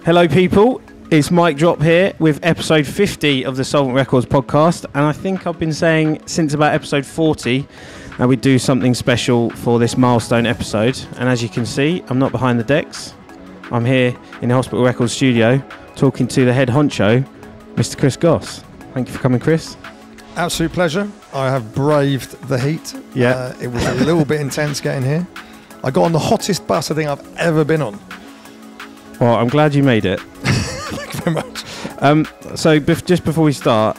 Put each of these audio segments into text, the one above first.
Hello people, it's Mike Drop here with episode 50 of the Soulvent Records podcast, and I think I've been saying since about episode 40 that we'd do something special for this milestone episode, and as you can see, I'm not behind the decks. I'm here in the Hospital Records studio talking to the head honcho, Mr. Chris Goss. Thank you for coming, Chris. Absolute pleasure. I have braved the heat. Yeah. It was a little bit intense getting here. I got on the hottest bus I think I've ever been on. Well, I'm glad you made it. Thank you very much. So just before we start,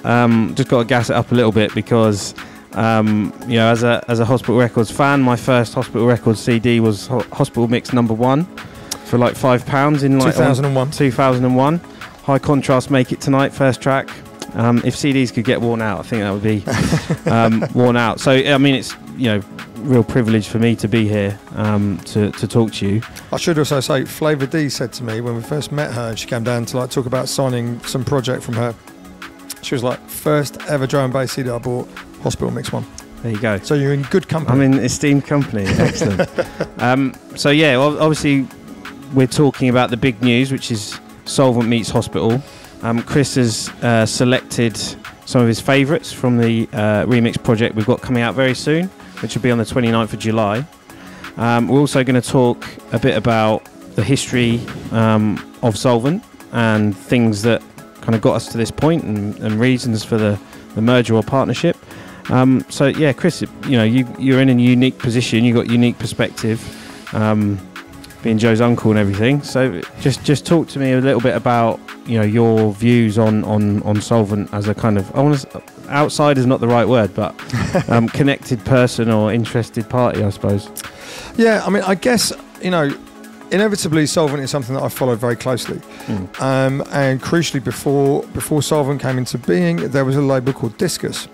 just got to gas it up a little bit because, you know, as a Hospital Records fan, my first Hospital Records CD was Hospital Mix #1 for like £5 in like 2001. 2001. High Contrast, Make It Tonight, first track. If CDs could get worn out, I think that would be worn out. So I mean, it's, you know, real privilege for me to be here to talk to you. I should also say, Flavor D said to me when we first met her, and she came down to like talk about signing some project from her. She was like, first ever drum and bass CD I bought, Hospital Mix 1. There you go. So you're in good company. I'm in esteemed company. Excellent. So yeah, well, obviously we're talking about the big news, which is Soulvent Meets Hospital. Chris has selected some of his favourites from the remix project we've got coming out very soon, which will be on the 29th of July. We're also going to talk a bit about the history of Soulvent and things that kind of got us to this point and reasons for the merger or partnership. So yeah, Chris, you know, you're in a unique position. You've got unique perspective, being Joe's uncle and everything. So just talk to me a little bit about, you know, your views on Soulvent as a kind of, outside is not the right word, but connected person or interested party, I suppose. Yeah, I mean, I guess, you know, inevitably Soulvent is something that I followed very closely. And crucially, before Soulvent came into being, there was a label called Discus.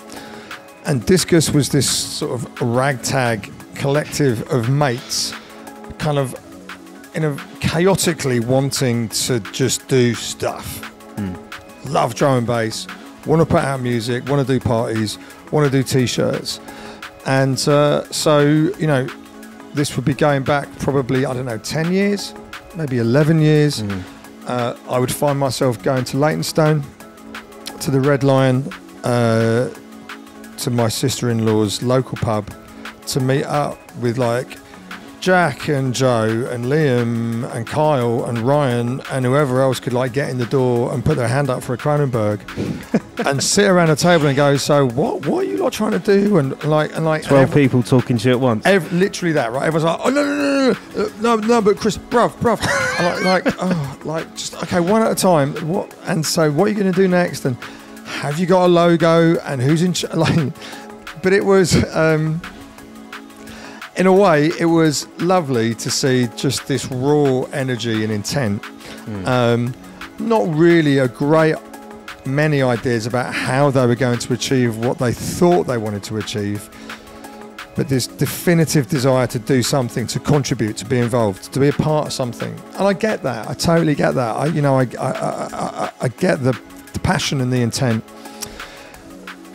And Discus was this sort of ragtag collective of mates, kind of in a chaotically wanting to just do stuff. Love drum and bass, want to put out music, want to do parties, want to do t-shirts. And so, you know, this would be going back probably, I don't know, 10 years, maybe 11 years. I would find myself going to Leytonstone, to the Red Lion, to my sister-in-law's local pub to meet up with like Jack and Joe and Liam and Kyle and Ryan and whoever else could like get in the door and put their hand up for a Kronenberg and sit around a table and go, so what are you lot trying to do? And like 12 people talking to you at once. Literally that, right? Everyone's like, oh no, but Chris, bruv. Just okay, one at a time. What? And so what are you going to do next? And have you got a logo? And who's in like? But it was. In a way, it was lovely to see just this raw energy and intent. Not really a great many ideas about how they were going to achieve what they thought they wanted to achieve, but this definitive desire to do something, to contribute, to be involved, to be a part of something. And I get that. I totally get that. I get the passion and the intent.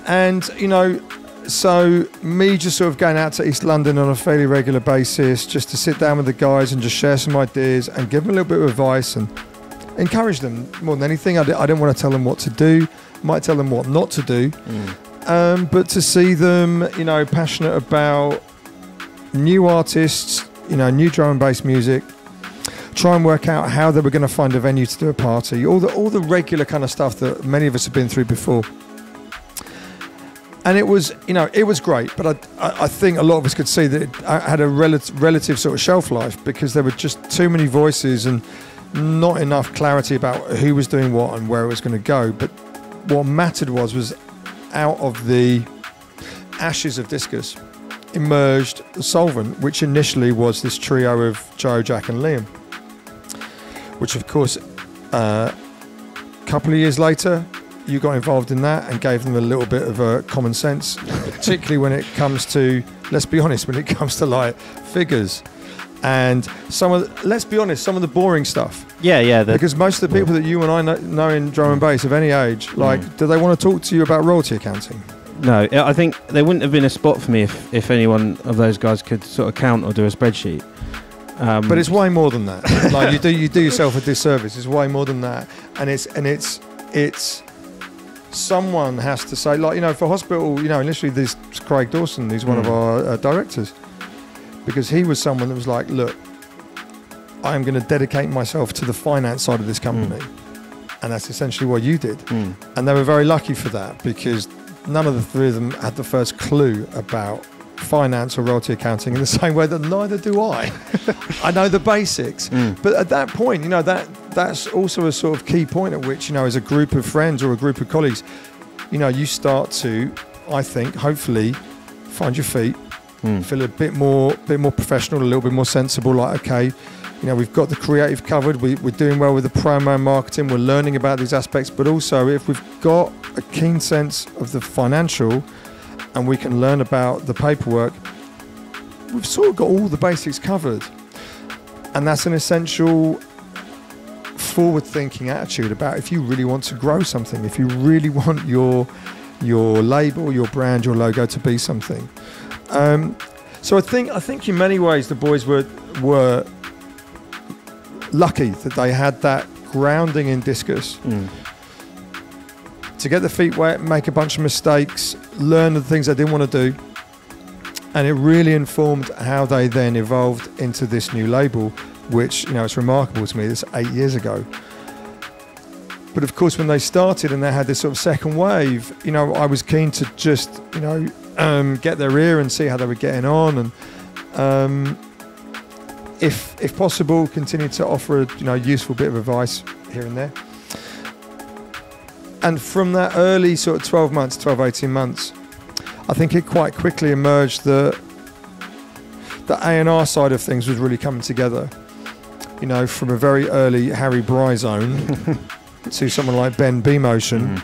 And, you know, so me just sort of going out to East London on a fairly regular basis just to sit down with the guys and just share some ideas and give them a little bit of advice and encourage them more than anything. I didn't want to tell them what to do, might tell them what not to do, but to see them, you know, passionate about new artists, you know, new drum and bass music, try and work out how they were going to find a venue to do a party, all the regular kind of stuff that many of us have been through before. And it was, you know, it was great, but I think a lot of us could see that it had a relative sort of shelf life because there were just too many voices and not enough clarity about who was doing what and where it was going to go. But what mattered was out of the ashes of Discus emerged Soulvent, which initially was this trio of Joe, Jack and Liam, which of course a couple of years later you got involved in that and gave them a little bit of a common sense, particularly when it comes to, let's be honest, when it comes to like figures and let's be honest, some of the boring stuff. Yeah. Because most of the people that you and I know in drum and bass of any age, like, do they want to talk to you about royalty accounting? No, I think there wouldn't have been a spot for me if any one of those guys could sort of count or do a spreadsheet. But it's way more than that. Like you do yourself a disservice. It's way more than that, and it's someone has to say, like, you know, for hospital, you know, initially this Craig Dawson, who's one of our directors, because he was someone that was like, look, I am going to dedicate myself to the finance side of this company, and that's essentially what you did. And they were very lucky for that, because none of the three of them had the first clue about finance or royalty accounting in the same way that neither do I. I know the basics, but at that point, you know, that's also a sort of key point at which, you know, as a group of friends or a group of colleagues, you know, you start to, I think, hopefully find your feet, feel a bit more professional, a little bit more sensible. Like, okay, you know, we've got the creative covered, we're doing well with the promo marketing, we're learning about these aspects, but also if we've got a keen sense of the financial and we can learn about the paperwork, we've sort of got all the basics covered. And that's an essential forward-thinking attitude about if you really want to grow something, if you really want your label, your brand, your logo to be something. So I think in many ways the boys were lucky that they had that grounding in discus. To get their feet wet, make a bunch of mistakes, learn the things they didn't want to do. And it really informed how they then evolved into this new label, which, you know, it's remarkable to me, this 8 years ago. But of course, when they started and they had this sort of second wave, you know, I was keen to just, you know, get their ear and see how they were getting on. And if possible, continue to offer a, you know, useful bit of advice here and there. And from that early sort of 12, 18 months, I think it quite quickly emerged that the A&R side of things was really coming together. You know, from a very early Harry Bryson to someone like Ben BMotion.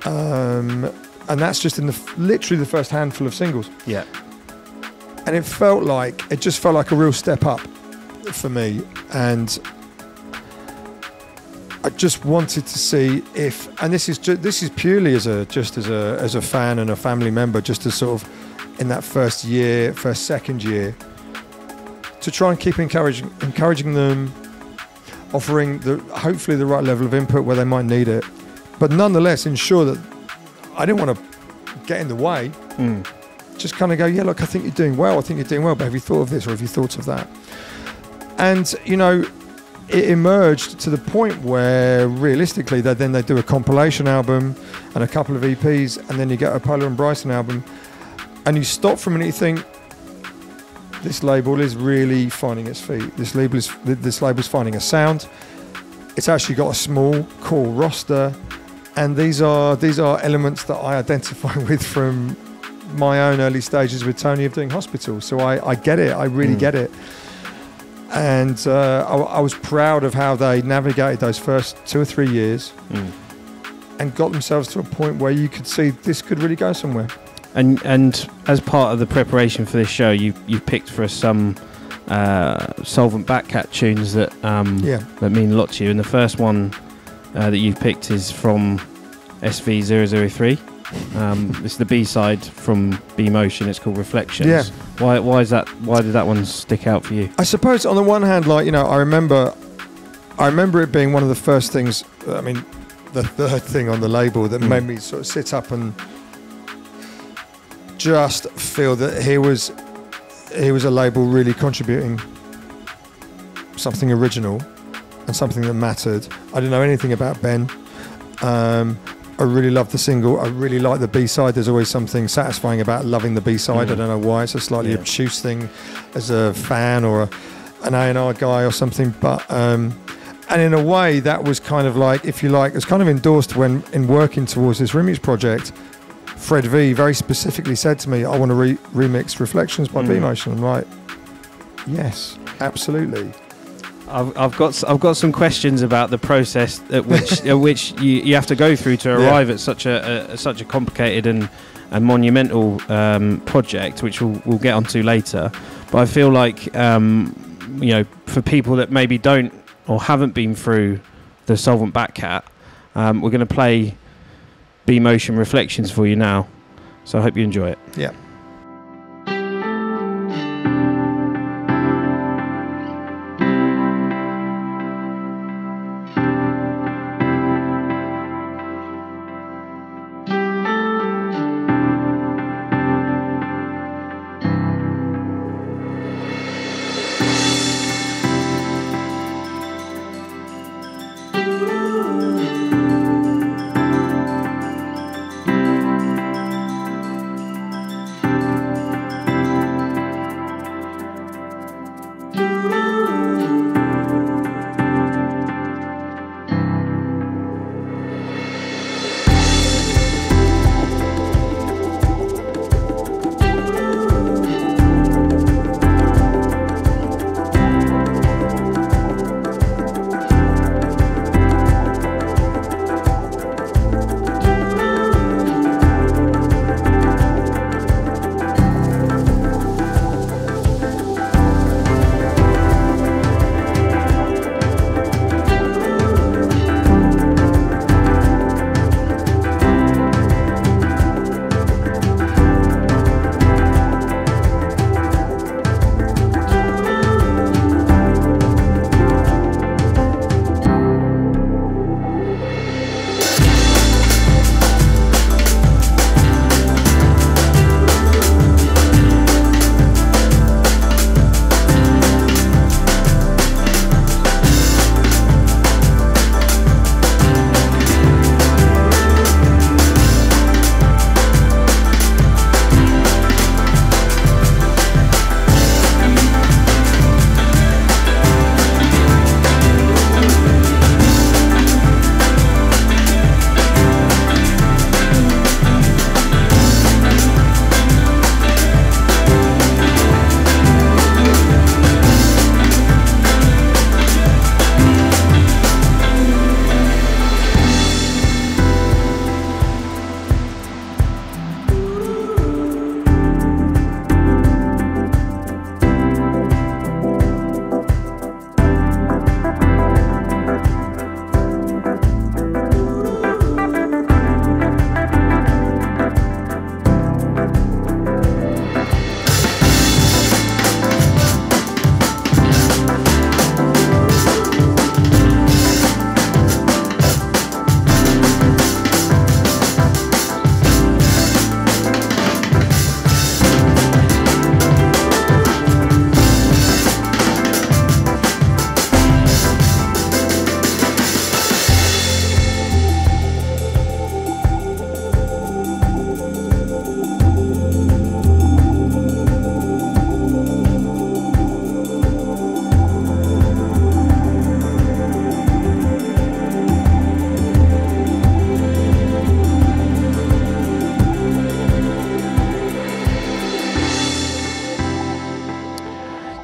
And that's just in literally the first handful of singles. Yeah. And it just felt like a real step up for me. And I just wanted to see if, and this is purely as a fan and a family member, just to sort of in that second year, to try and keep encouraging them, offering hopefully the right level of input where they might need it, but nonetheless ensure that I didn't want to get in the way. Just kind of go, yeah, look, I think you're doing well, but have you thought of this or have you thought of that? And, you know, it emerged to the point where realistically they do a compilation album and a couple of EPs, and then you get a Pola and Bryson album, and you stop for a minute, you think, this label is really finding its feet. This label's finding a sound. It's actually got a small core roster, and these are elements that I identify with from my own early stages with Tony of doing Hospital. So I get it. I really get it. And I was proud of how they navigated those first 2 or 3 years and got themselves to a point where you could see this could really go somewhere. And as part of the preparation for this show, you've picked for us some Soulvent Backcat tunes that mean a lot to you. And the first one that you've picked is from SV003. It's the B-side from BMotion. It's called Reflections. Yeah. Why is that? Why did that one stick out for you? I suppose on the one hand, like, you know, I remember it being one of the first things. I mean, the third thing on the label that made me sort of sit up and just feel that here was a label really contributing something original and something that mattered. I didn't know anything about Ben. I really loved the single. I really like the B-side. There's always something satisfying about loving the B-side. I don't know why. It's a slightly obtuse thing as a fan or an A&R guy or something. But and in a way, that was kind of like, if you like, it's kind of endorsed when in working towards this remix project. Fred V very specifically said to me, I want to remix Reflections by BMotion. I'm like, yes, absolutely. I've got some questions about the process at which you have to go through to arrive at such a complicated and monumental project, which we'll get onto later. But I feel like you know, for people that maybe don't or haven't been through the Soulvent Backcat, we're going to play BMotion Reflections for you now. So I hope you enjoy it. Yeah.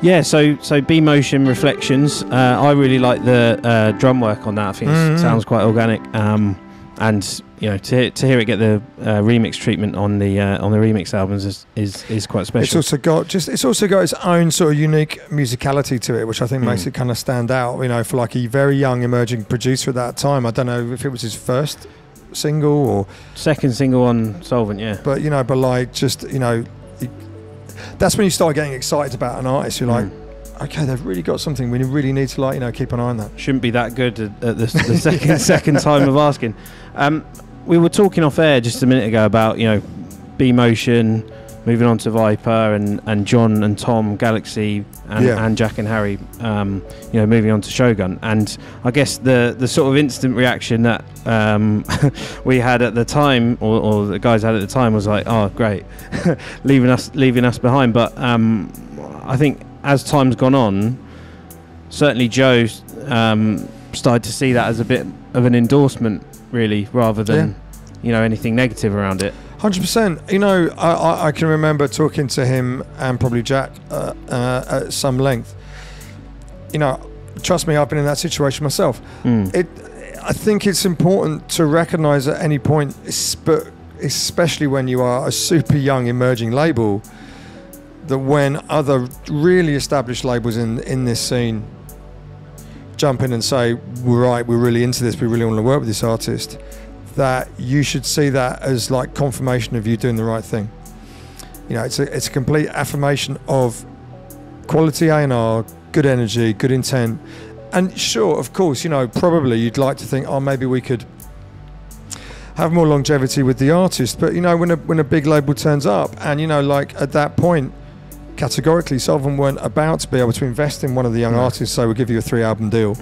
Yeah, so BMotion Reflections. I really like the drum work on that. I think it sounds quite organic. And you know, to hear it get the remix treatment on the remix albums is quite special. It's also got its own sort of unique musicality to it, which I think makes it kind of stand out. You know, for like a very young emerging producer at that time. I don't know if it was his first single or second single on Soulvent, yeah. But you know, like just, you know, that's when you start getting excited about an artist. You're like, okay, they've really got something. We really need to, like, you know, keep an eye on that. Shouldn't be that good at the second time of asking. We were talking off air just a minute ago about, you know, BMotion moving on to Viper and John and Tom Galaxy and Jack and Harry, you know, moving on to Shogun. And I guess the sort of instant reaction that we had at the time, or the guys had at the time, was like, oh great, leaving us behind. But I think as time's gone on, certainly Joe started to see that as a bit of an endorsement, really, rather than you know, anything negative around it. 100%. You know, I can remember talking to him and probably Jack at some length. You know, trust me, I've been in that situation myself. I think it's important to recognise at any point, especially when you are a super young emerging label, that when other really established labels in this scene jump in and say, we're really into this, we really want to work with this artist, that you should see that as like confirmation of you doing the right thing. You know, it's a complete affirmation of quality A&R, good energy, good intent. And sure, of course, you know, probably you'd like to think, oh, maybe we could have more longevity with the artist. But, you know, when a big label turns up, and, you know, like at that point, categorically, Soulvent weren't about to be able to invest in one of the young artists, so we'll give you a 3-album deal.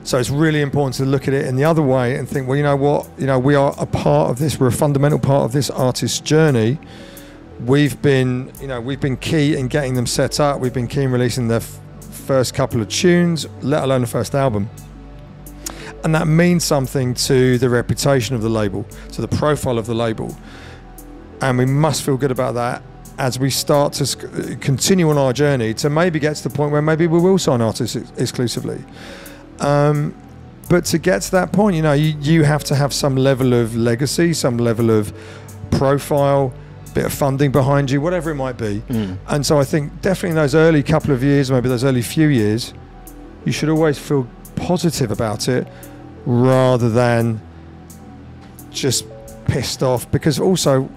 So it's really important to look at it in the other way and think, well, you know what, you know, we are a part of this, we're a fundamental part of this artist's journey. We've been key in getting them set up. We've been key in releasing their first couple of tunes, let alone the first album. And that means something to the reputation of the label, to the profile of the label. And we must feel good about that as we start to continue on our journey to maybe get to the point where maybe we will sign artists exclusively. But to get to that point, you know, you have to have some level of legacy, some level of profile, bit of funding behind you, whatever it might be. And so I think definitely in those early couple of years, maybe those early few years, you should always feel positive about it rather than just pissed off, because also,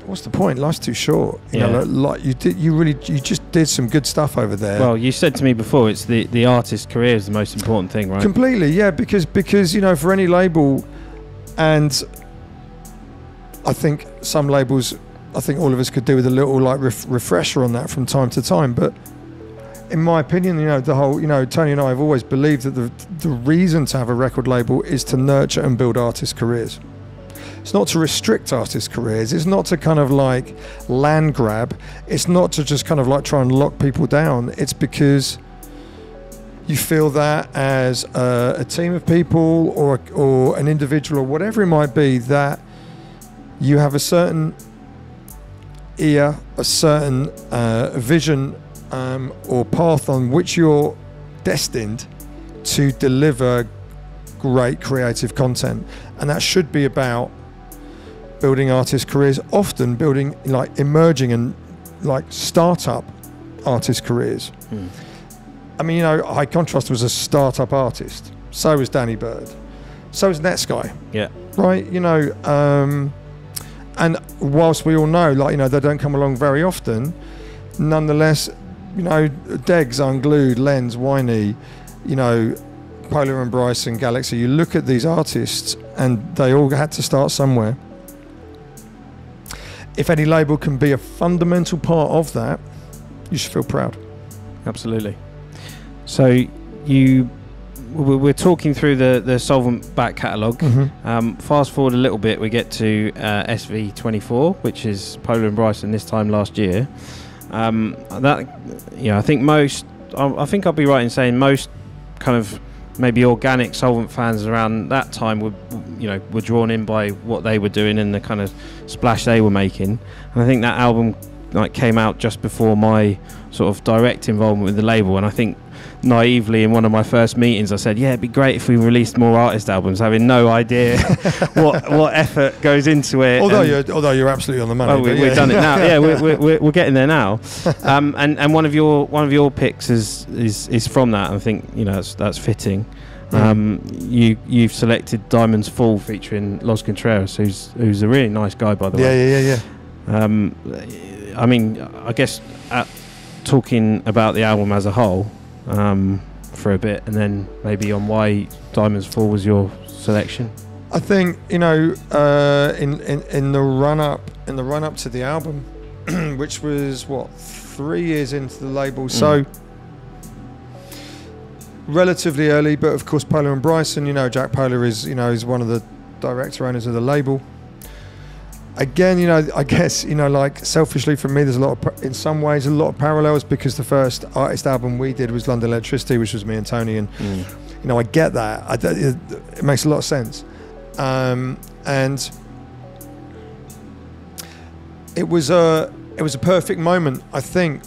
what's the point? Life's too short. You know, like you just did some good stuff over there. Well, you said to me before, it's the artist's career is the most important thing, right? Completely, yeah. Because you know, for any label, and I think some labels, I think all of us could do with a little like refresher on that from time to time. But in my opinion, you know, the whole, you know, Tony and I have always believed that the reason to have a record label is to nurture and build artists' careers. It's not to restrict artists' careers. It's not to kind of like land grab. It's not to just kind of like try and lock people down. It's because you feel that as a team of people or an individual or whatever it might be, that you have a certain ear, a certain vision or path on which you're destined to deliver great creative content. And that should be about building artists' careers, often building like emerging and like startup artist careers. I mean, you know, High Contrast was a startup artist. So was Danny Bird. So was Netsky. Yeah. Right. You know, and whilst we all know, like, you know, they don't come along very often, nonetheless, you know, Degs, Unglued, Lens, Winey, you know, Pola and Bryson, Galaxy, you look at these artists and they all had to start somewhere. If any label can be a fundamental part of that, you should feel proud. Absolutely. So we're talking through the Soulvent back catalogue. Fast forward a little bit, we get to SV24, which is Pola and Bryson this time last year. That, you know, I think I'll be right in saying most kind of maybe organic Soulvent fans around that time were drawn in by what they were doing and the kind of splash they were making. And I think that album like came out just before my sort of direct involvement with the label, and I think naively in one of my first meetings I said, yeah, it'd be great if we released more artist albums, having no idea what effort goes into it. Although you're absolutely on the money. Oh, we've done it now. Yeah, we're getting there now. And one of your picks is from that. I think, you know, that's fitting. You've selected Diamonds Fall featuring Los Contreras, who's a really nice guy, by the way. Yeah. I mean, I guess talking about the album as a whole for a bit, and then maybe on why Diamonds Fall was your selection. I think, you know, in the run up to the album, which was 3 years into the label, so relatively early. But of course, Pola and Bryson, you know, Jack Pola is one of the director owners of the label. Again, you know, I guess, you know, like selfishly for me, there's in some ways a lot of parallels, because the first artist album we did was London Electricity, which was me and Tony, and you know, I get that. It makes a lot of sense, and it was a perfect moment, I think,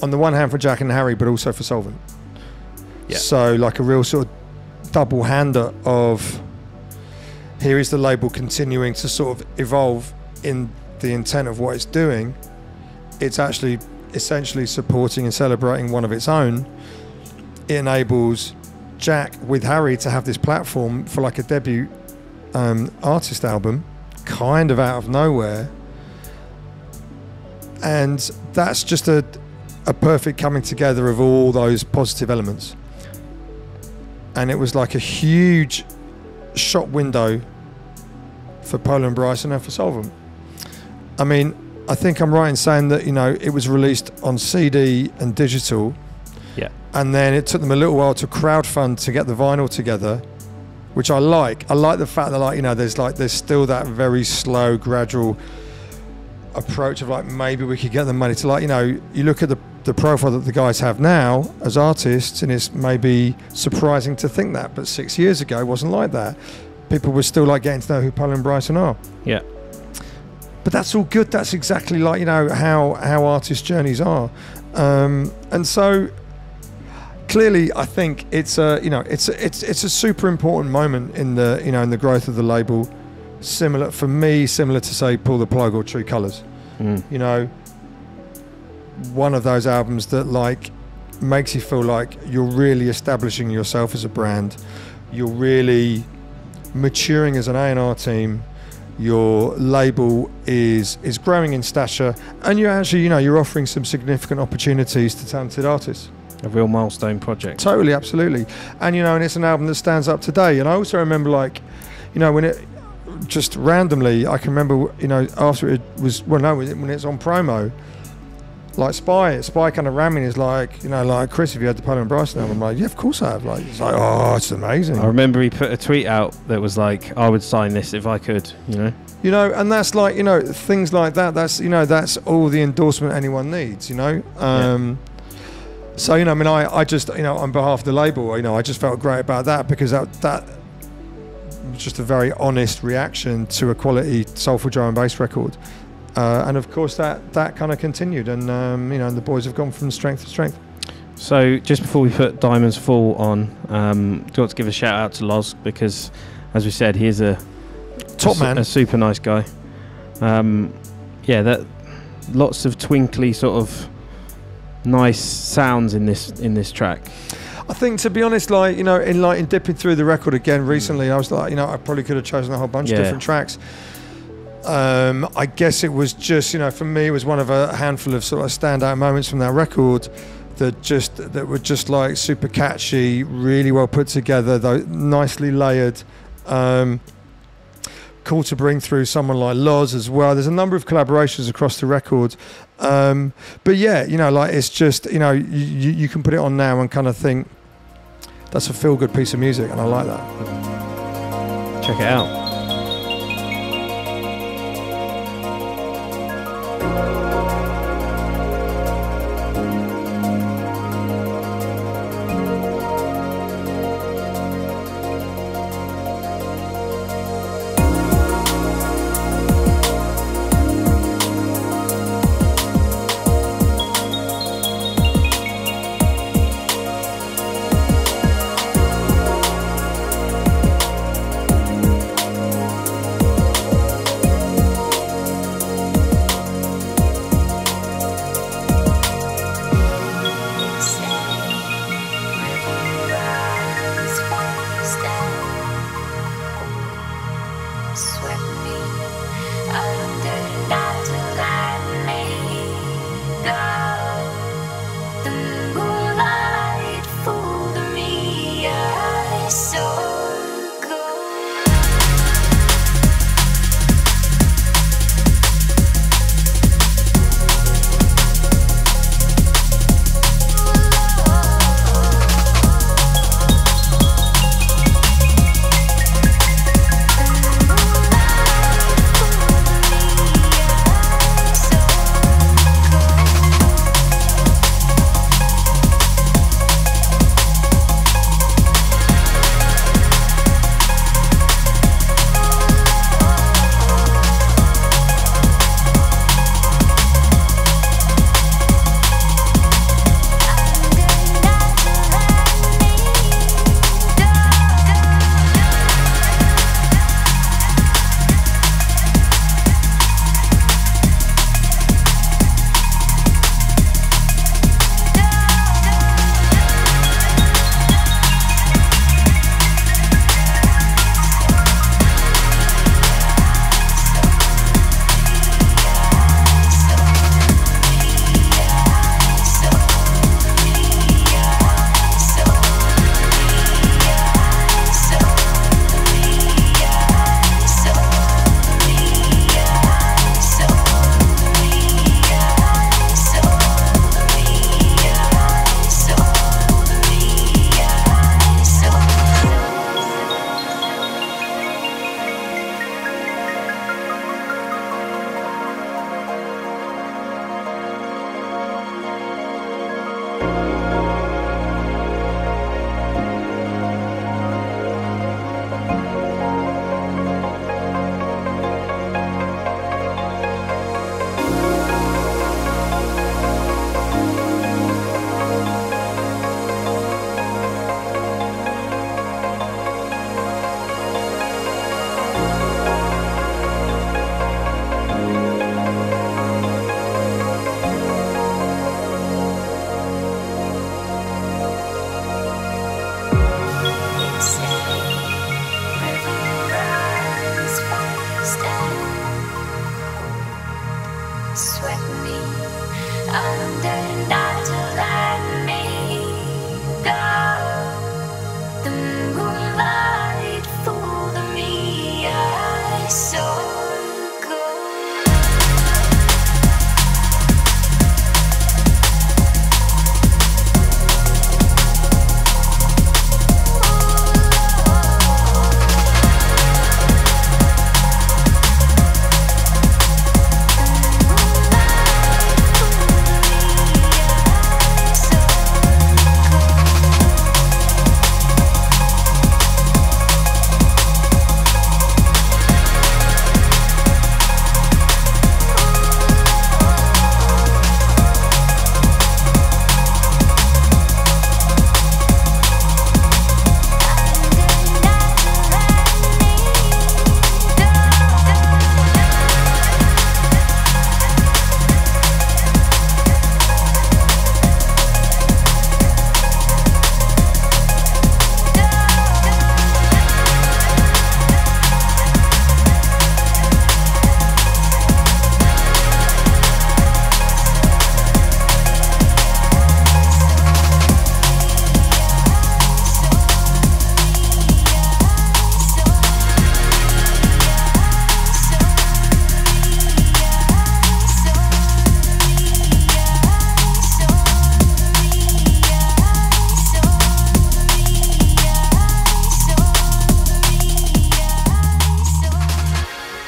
on the one hand for Jack and Harry, but also for Soulvent. Yeah. So like a real sort of double hander of, here is the label continuing to sort of evolve in the intent of what it's doing. It's actually essentially supporting and celebrating one of its own. It enables Jack with Harry to have this platform for like a debut artist album, kind of out of nowhere. And that's just a perfect coming together of all those positive elements. And it was like a huge shop window for Pola and Bryson and for Soulvent. I mean, I think I'm right in saying that, you know, it was released on CD and digital. Yeah. And then it took them a little while to crowdfund to get the vinyl together, which I like. I like the fact that, like, you know, there's still that very slow, gradual approach of like, maybe we could get the money to, like, you know, you look at the profile that the guys have now as artists, and it's maybe surprising to think that, but 6 years ago it wasn't like that. People were still like getting to know who Pola and Bryson are. Yeah. But that's all good. That's exactly like, you know, how artist journeys are. And so clearly I think it's a, you know, it's a super important moment in the, you know, in the growth of the label. Similar to say Pull the Plug or True Colours. You know, one of those albums that like makes you feel like you're really establishing yourself as a brand. You're really maturing as an A&R team. Your label is growing in stature, and you're actually, you know, you're offering some significant opportunities to talented artists. A real milestone project. Totally, absolutely. And, you know, and it's an album that stands up today. And I also remember, like, you know, when it just randomly, I can remember, you know, after it was, well, no, when it's on promo, like Spy kind of ran me and is like, you know, like, Chris, have you had the Pola and Bryson album? I'm like, yeah, of course I have. Like, it's like, oh, it's amazing. I remember he put a tweet out that was like, I would sign this if I could, you know. You know, and that's like, you know, things like that. That's, you know, that's all the endorsement anyone needs, you know. So, you know, I mean, I just, you know, on behalf of the label, you know, I just felt great about that, because that was just a very honest reaction to a quality soulful drum and bass record. And of course that kind of continued, and you know, and the boys have gone from strength to strength. So just before we put Diamonds Fall on, got to give a shout out to Loz, because as we said, he is a super nice guy. Yeah, that lots of twinkly sort of nice sounds in this track. I think, to be honest, like, you know, in dipping through the record again recently, I was like, you know, I probably could have chosen a whole bunch of different tracks. I guess it was just, you know, for me, it was one of a handful of sort of standout moments from that record that were just like super catchy, really well put together, though nicely layered. Cool to bring through someone like Loz as well. There's a number of collaborations across the record, but yeah, you know, like, it's just, you know, you can put it on now and kind of think that's a feel-good piece of music, and I like that. Check it out.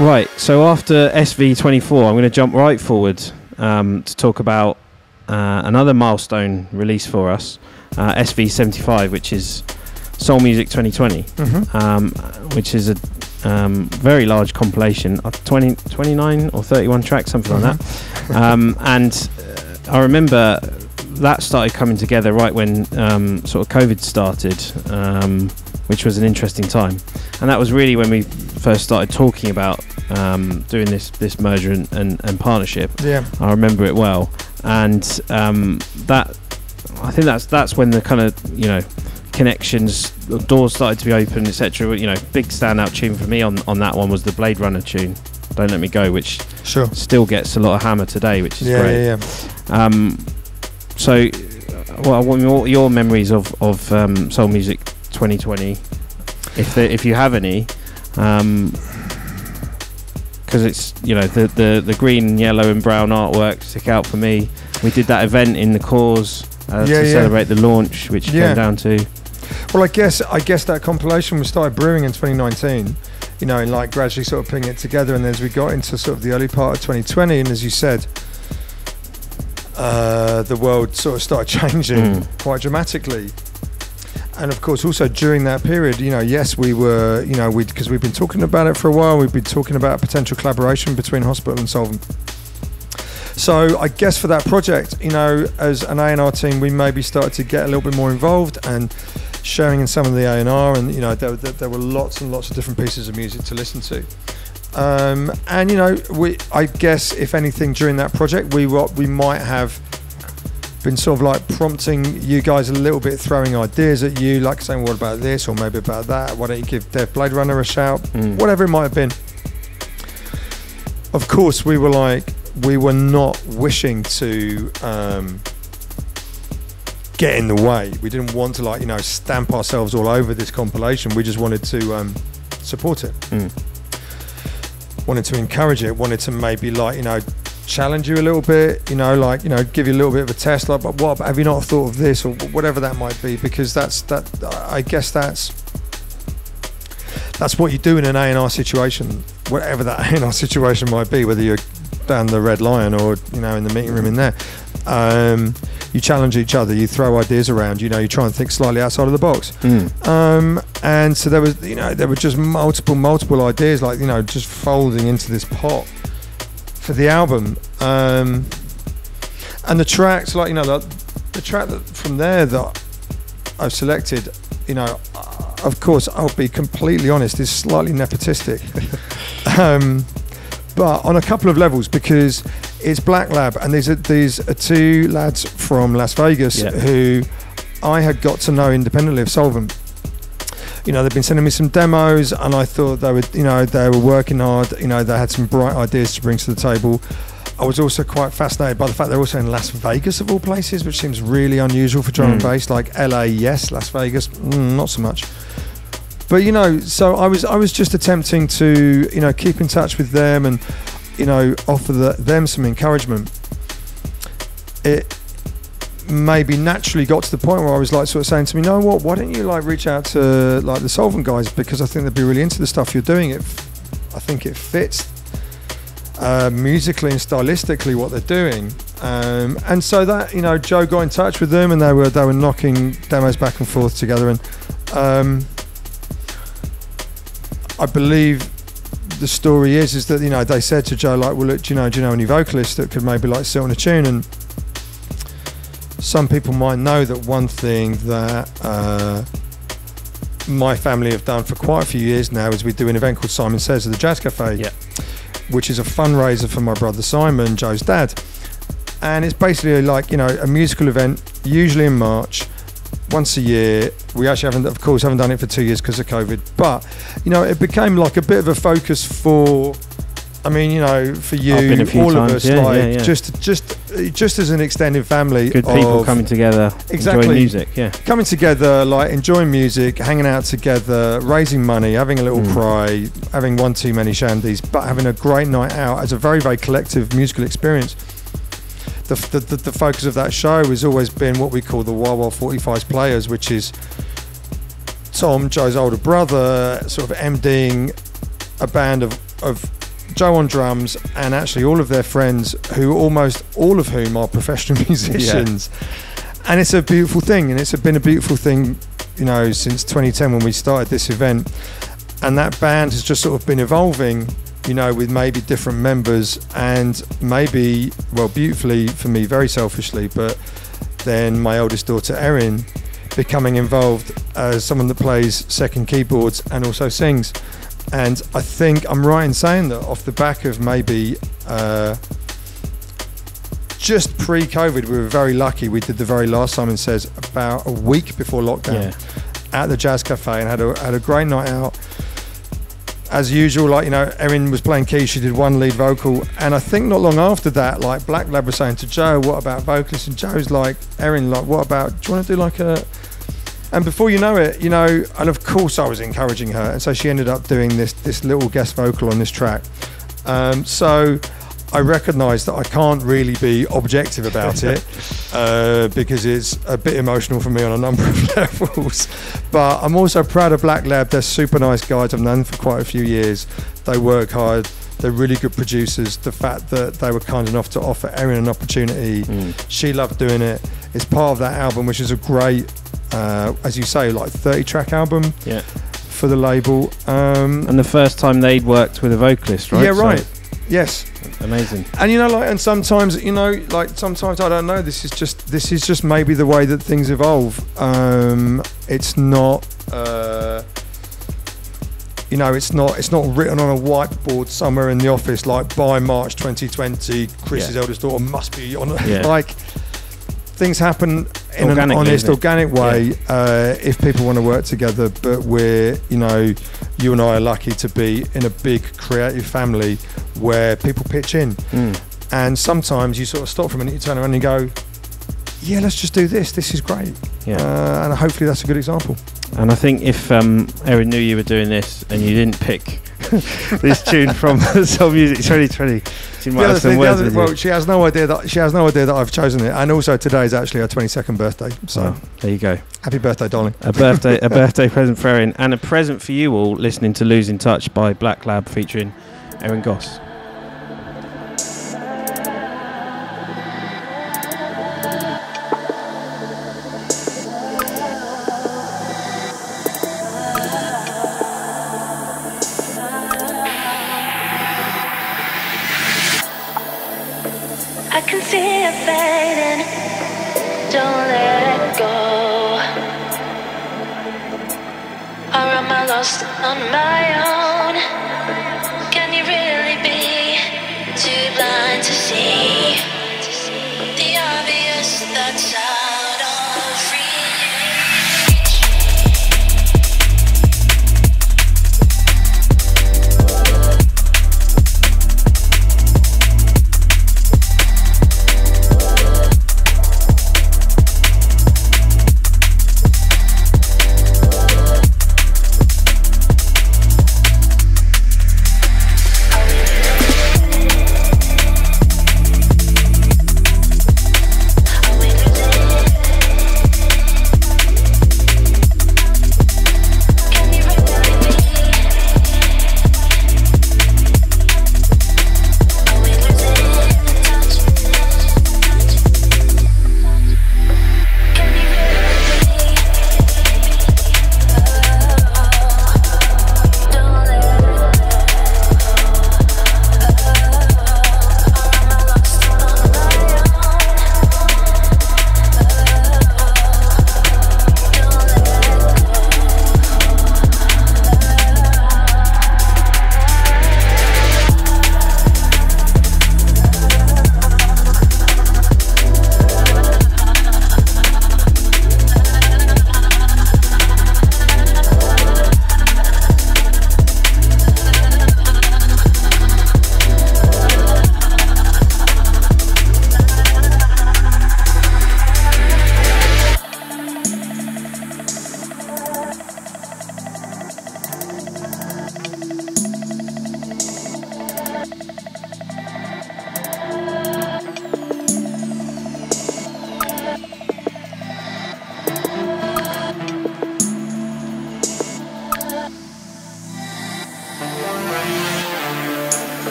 Right, so after SV24, I'm going to jump right forward to talk about another milestone release for us, SV75, which is Soul Music 2020, which is a very large compilation of 29 or 31 tracks, something like that. And I remember that started coming together right when sort of COVID started, which was an interesting time. And that was really when we first started talking about doing this merger and partnership. Yeah, I remember it well. And that, I think that's when the kind of, you know, connections, doors started to be open, etc. You know, big standout tune for me on that one was the Blade Runner tune, Don't Let Me Go, which still gets a lot of hammer today, which is great. So, what are your memories of Soul Music 2020, if you have any? Because it's, you know, the green, yellow, and brown artwork stick out for me. We did that event in the cause to celebrate the launch, which came down to. Well, I guess that compilation was started brewing in 2019. You know, and like gradually sort of putting it together, and as we got into sort of the early part of 2020, and as you said, the world sort of started changing quite dramatically. And of course, also during that period, you know, yes, we were, you know, because we've been talking about it for a while. We've been talking about potential collaboration between Hospital and Soulvent. So I guess for that project, you know, as an A&R team, we maybe started to get a little bit more involved and sharing in some of the A&R, and you know, there were lots and lots of different pieces of music to listen to. And you know, I guess if anything during that project, we might have been sort of like prompting you guys a little bit, throwing ideas at you, like saying, what about this, or maybe about that, why don't you give Dev Blade Runner a shout, whatever it might have been. Of course, we were not wishing to get in the way. We didn't want to, like, you know, stamp ourselves all over this compilation. We just wanted to support it, wanted to encourage it, wanted to maybe, like, you know, challenge you a little bit, you know, like, you know, give you a little bit of a test, like, but what have you not thought of this, or whatever that might be, because I guess that's what you do in an A&R situation, whatever that A&R situation might be, whether you're down the Red Lion or, you know, in the meeting room in there. You challenge each other, you throw ideas around, you know, you try and think slightly outside of the box. And so there was, you know, there were just multiple ideas, like, you know, just folding into this pot for the album. And the tracks, like, you know, the track that from there that I've selected, you know, of course, I'll be completely honest, is slightly nepotistic. But on a couple of levels, because it's Black Lab, and these are two lads from Las Vegas who I had got to know independently of Soulvent. You know, they've been sending me some demos, and I thought they were working hard. You know, they had some bright ideas to bring to the table. I was also quite fascinated by the fact they're also in Las Vegas of all places, which seems really unusual for drum and bass. Like LA, yes, Las Vegas, not so much. But, you know, so I was just attempting to, you know, keep in touch with them and, you know, offer them some encouragement. It maybe naturally got to the point where I was like sort of saying to me, you know what, why don't you like reach out to like the Soulvent guys, because I think they'd be really into the stuff you're doing. I think it fits musically and stylistically what they're doing. And so that, you know, Joe got in touch with them, and they were knocking demos back and forth together, and I believe the story is that, you know, they said to Joe, like, well, look, do you know any vocalists that could maybe like sit on a tune? And some people might know that one thing that my family have done for quite a few years now is we do an event called Simon Says at the Jazz Cafe, which is a fundraiser for my brother Simon, Joe's dad. And it's basically like, you know, a musical event, usually in March, once a year. We actually haven't done it for 2 years because of COVID, but, you know, it became like a bit of a focus for, I mean, you know, for you, all of us, just as an extended family. Good people coming together, enjoying music, coming together, like enjoying music, hanging out together, raising money, having a little cry, having one too many shandies, but having a great night out as a very, very collective musical experience. The focus of that show has always been what we call the Wild 45's Players, which is Tom, Joe's older brother, sort of MDing a band of Joe on drums, and actually all of their friends, who almost all of whom are professional musicians. And it's a beautiful thing, and it's been a beautiful thing, you know, since 2010 when we started this event. And that band has just sort of been evolving, you know, with maybe different members, and maybe, well, beautifully for me, very selfishly, but then my oldest daughter Erin becoming involved as someone that plays second keyboards and also sings. And I think I'm right in saying that off the back of maybe just pre-COVID, we were very lucky. We did the very last Simon Says about a week before lockdown at the Jazz Cafe, and had a great night out. As usual, like, you know, Erin was playing keys, she did one lead vocal, and I think not long after that, like, Black Lab was saying to Joe, what about vocalists? And Joe's like, Erin, like, what about, do you want to do like a... And before you know it, you know, and of course I was encouraging her, and so she ended up doing this little guest vocal on this track. So I recognise that I can't really be objective about it because it's a bit emotional for me on a number of levels. But I'm also proud of Black Lab. They're super nice guys. I've known them for quite a few years. They work hard. They're really good producers. The fact that they were kind enough to offer Erin an opportunity, she loved doing it. It's part of that album, which is a great, as you say, like 30-track album for the label. And the first time they'd worked with a vocalist, right? Yeah, right. So yes. Amazing. And you know, like, and sometimes, you know, like, sometimes I don't know. This is just maybe the way that things evolve. It's not, you know, it's not written on a whiteboard somewhere in the office like by March 2020, Chris's eldest daughter must be on. Like, things happen in an honest, organic way if people want to work together. But we're, you know, you and I are lucky to be in a big creative family where people pitch in. And sometimes you sort of stop for a minute, you turn around and you go, yeah, let's just do this. This is great. And hopefully that's a good example. And I think if Erin knew you were doing this and you didn't pick this tune from Soul Music 2020, she might have some words with you. Well, she has no idea that I've chosen it. And also today is actually her 22nd birthday. So there you go. Happy birthday, darling. A birthday present for Erin, and a present for you all listening to Losing Touch by Black Lab featuring Erin Goss. I can see it fading, don't let it go. Or am I lost on my own? Can you really be too blind to see the obvious that's out of reach?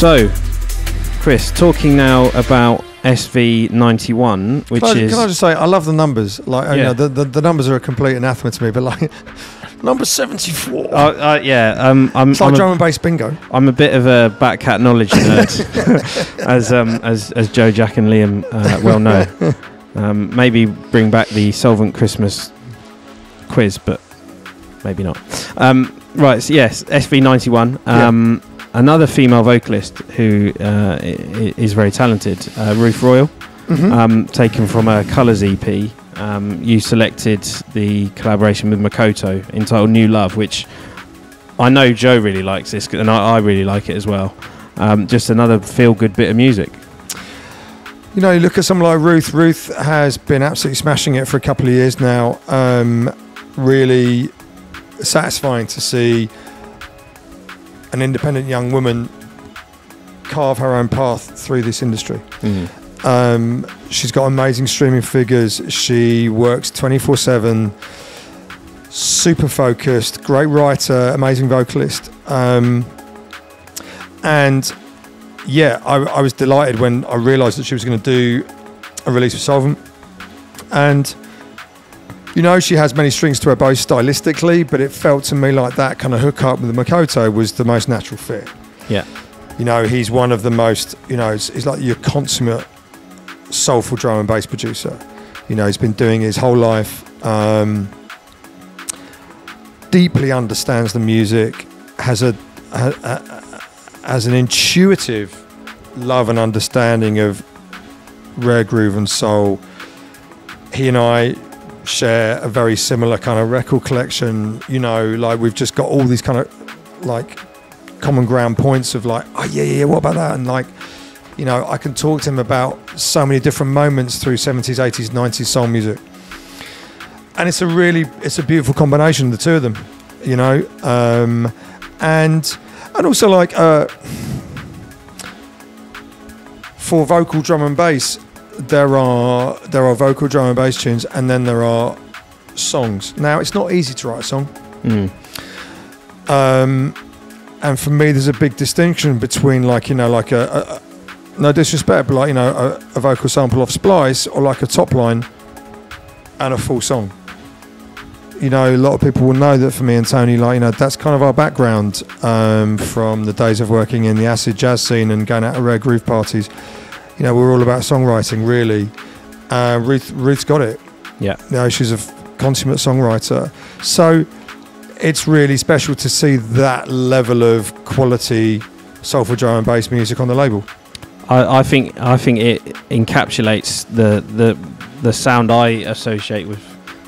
So, Chris, talking now about SV91, which can is... I just say, I love the numbers. Like, you know, the numbers are a complete anathema to me, but like, number 74. It's like drum and bass bingo. I'm a bit of a back cat knowledge nerd, as Joe, Jack, and Liam well know. Maybe bring back the Soulvent Christmas quiz, but maybe not. Right, so yes, SV91. Another female vocalist who is very talented, Ruth Royal, taken from a Colours EP. You selected the collaboration with Makoto entitled New Love, which I know Joe really likes this, and I really like it as well. Just another feel-good bit of music. You know, you look at someone like Ruth. Ruth has been absolutely smashing it for a couple of years now. Really satisfying to see an independent young woman carve her own path through this industry. She's got amazing streaming figures. She works 24/7, super focused, great writer, amazing vocalist. And yeah, I was delighted when I realised that she was going to do a release with Soulvent. And you know, she has many strings to her bow stylistically, but it felt to me like that kind of hookup with Makoto was the most natural fit. Yeah. You know, he's one of the most, you know, he's like your consummate soulful drum and bass producer. You know, he's been doing it his whole life, deeply understands the music, has an intuitive love and understanding of rare groove and soul. He and I share a very similar kind of record collection. You know, like we've just got all these kind of like common ground points of like, oh yeah, what about that? And like, you know, I can talk to him about so many different moments through 70s, 80s, 90s soul music. And it's a beautiful combination, the two of them, you know. And also like for vocal drum and bass, there are vocal drum and bass tunes, and then there are songs. Now, it's not easy to write a song. And for me, there's a big distinction between like, you know, like a no disrespect, but like, you know, a vocal sample off Splice, or like a top line and a full song. You know, a lot of people will know that for me and Tony, like, you know, that's kind of our background from the days of working in the acid jazz scene and going out to rare groove parties. You know, we're all about songwriting, really. Ruth's got it. Yeah. You know, she's a consummate songwriter. So it's really special to see that level of quality soulful drum and bass music on the label. I think it encapsulates the sound I associate with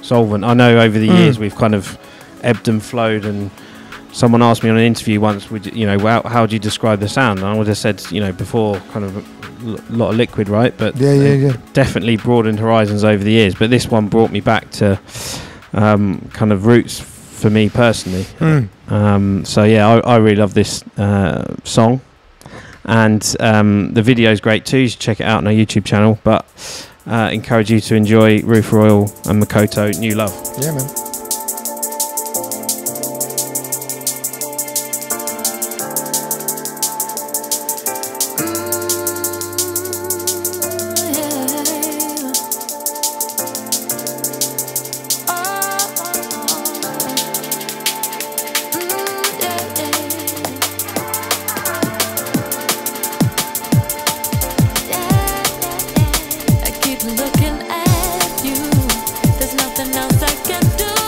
Soulvent. I know over the years we've kind of ebbed and flowed, and someone asked me on an interview once, how do you describe the sound? And I would have said, you know, before, kind of a lot of liquid, right? But yeah. Definitely broadened horizons over the years. But this one brought me back to kind of roots for me personally. So yeah, I really love this song. And the video is great too. You should check it out on our YouTube channel. But encourage you to enjoy Ruth Royal and Makoto, New Love. Yeah, man. Looking at you, there's nothing else I can do.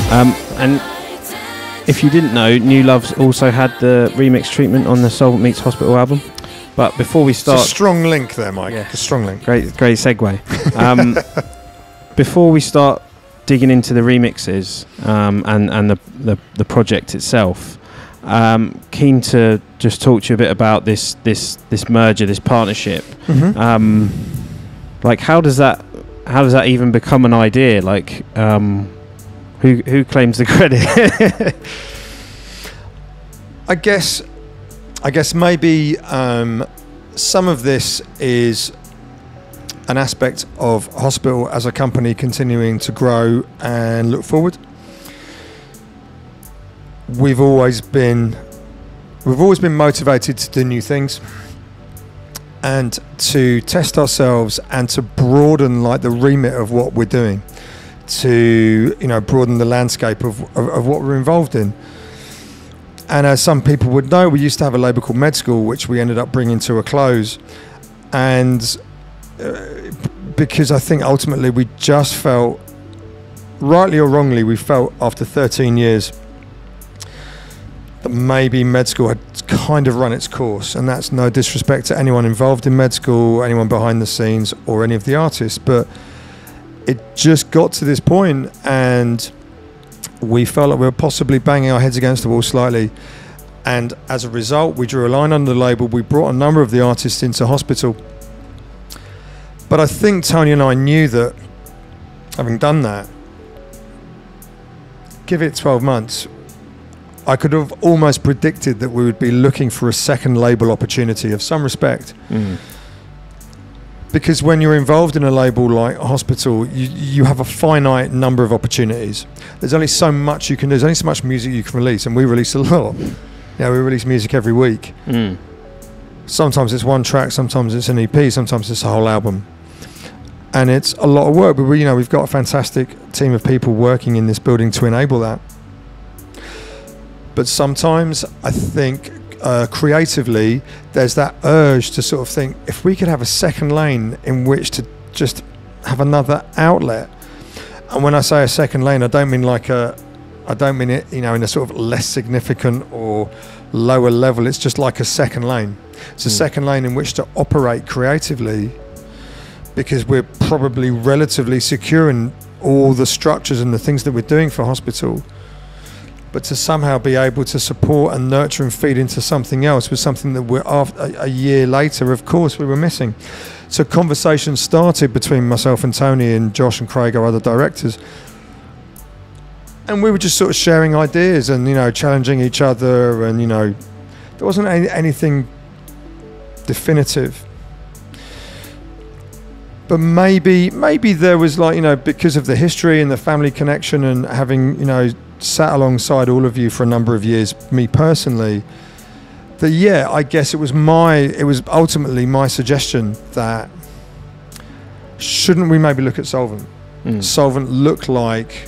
And if you didn't know, New Love's also had the remix treatment on the Soulvent Meets Hospital album. But before we start... It's a strong link there, Mike. Yeah. A strong link. Great segue. Before we start digging into the remixes and the project itself, keen to just talk to you a bit about this merger, this partnership. Mm-hmm. Like, how does that even become an idea? Like, who claims the credit? I guess maybe some of this is an aspect of Hospital as a company continuing to grow and look forward. We've always been motivated to do new things and to test ourselves and to broaden like the remit of what we're doing, to broaden the landscape of what we're involved in. And as some people would know, we used to have a label called Med School, which we ended up bringing to a close. And because I think ultimately we just felt, rightly or wrongly, we felt after 13 years that maybe Med School had kind of run its course. And that's no disrespect to anyone involved in Med School, anyone behind the scenes, or any of the artists. But it just got to this point, and we felt like we were possibly banging our heads against the wall slightly. And as a result, we drew a line under the label. We brought a number of the artists into Hospital. But I think Tony and I knew that, having done that, give it 12 months, I could have almost predicted that we would be looking for a second label opportunity of some respect. Because when you're involved in a label like Hospital, you have a finite number of opportunities. There's only so much you can do. There's only so much music you can release, and we release a lot. We release music every week. Sometimes it's one track, sometimes it's an EP, sometimes it's a whole album. And it's a lot of work, but we've got a fantastic team of people working in this building to enable that. But sometimes I think creatively there's that urge to sort of think, if we could have a second lane in which to just have another outlet. And when I say a second lane, I don't mean it in a sort of less significant or lower level. It's just like a second lane. It's a second lane in which to operate creatively, because we're probably relatively secure in all the structures and the things that we're doing for Hospital. But to somehow be able to support and nurture and feed into something else was something that a year later, of course, we were missing. So conversations started between myself and Tony and Josh and Craig, our other directors. And we were just sort of sharing ideas and, challenging each other. And, there wasn't anything definitive. But maybe there was because of the history and the family connection and having, sat alongside all of you for a number of years, me personally, that I guess it was ultimately my suggestion that shouldn't we maybe look at Soulvent? Soulvent looked like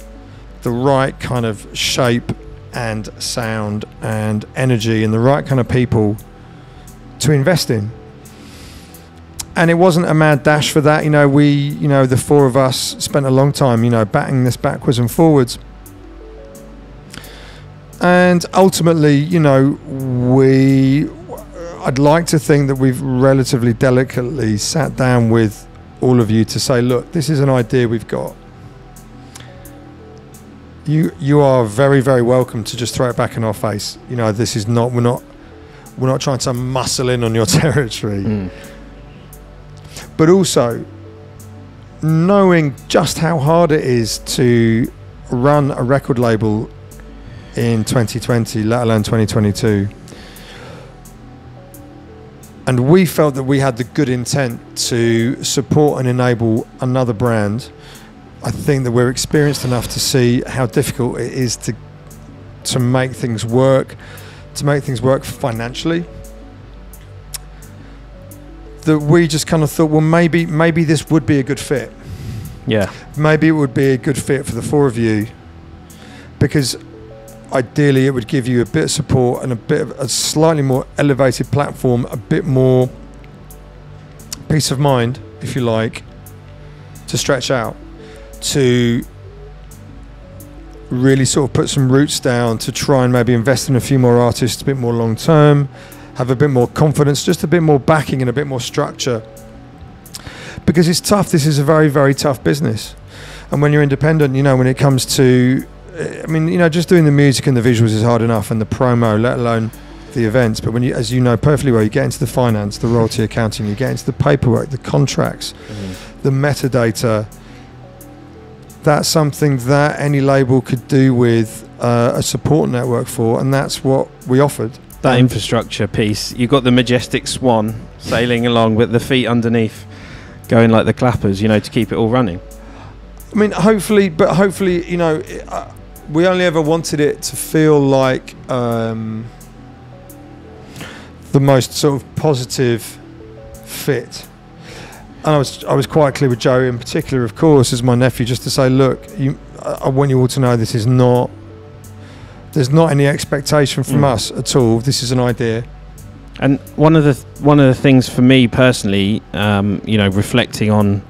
the right kind of shape and sound and energy and the right kind of people to invest in. And it wasn't a mad dash for that. The four of us spent a long time, batting this backwards and forwards. And ultimately, I'd like to think that we've relatively delicately sat down with all of you to say, look, this is an idea we've got. You are very, very welcome to just throw it back in our face. This is not, we're not trying to muscle in on your territory. But also knowing just how hard it is to run a record label in 2020, let alone 2022. And we felt that we had the good intent to support and enable another brand. I think that we're experienced enough to see how difficult it is to make things work, financially. That we just kind of thought, well, maybe this would be a good fit. Yeah. Maybe it would be a good fit for the four of you, because ideally it would give you a bit of support and a slightly more elevated platform, a bit more peace of mind, if you like, to stretch out, to really sort of put some roots down to try and maybe invest in a few more artists a bit more long term, have a bit more confidence, just a bit more backing and a bit more structure. Because it's tough. This is a very, very tough business. And when you're independent, you know, when it comes to, I mean, you know, just doing the music and the visuals is hard enough, and the promo, let alone the events. But when you, as you know perfectly well, you get into the finance, the royalty accounting, you get into the paperwork, the contracts, the metadata. That's something that any label could do with a support network for, and that's what we offered. That infrastructure piece. You've got the majestic swan sailing along with the feet underneath, going like the clappers, you know, to keep it all running. I mean, hopefully, you know, we only ever wanted it to feel like the most sort of positive fit. And I was quite clear with Joe in particular, of course, as my nephew, just to say, look, I want you all to know this is not, there's not any expectation from us at all. This is an idea. And one of the things for me personally, you know, reflecting on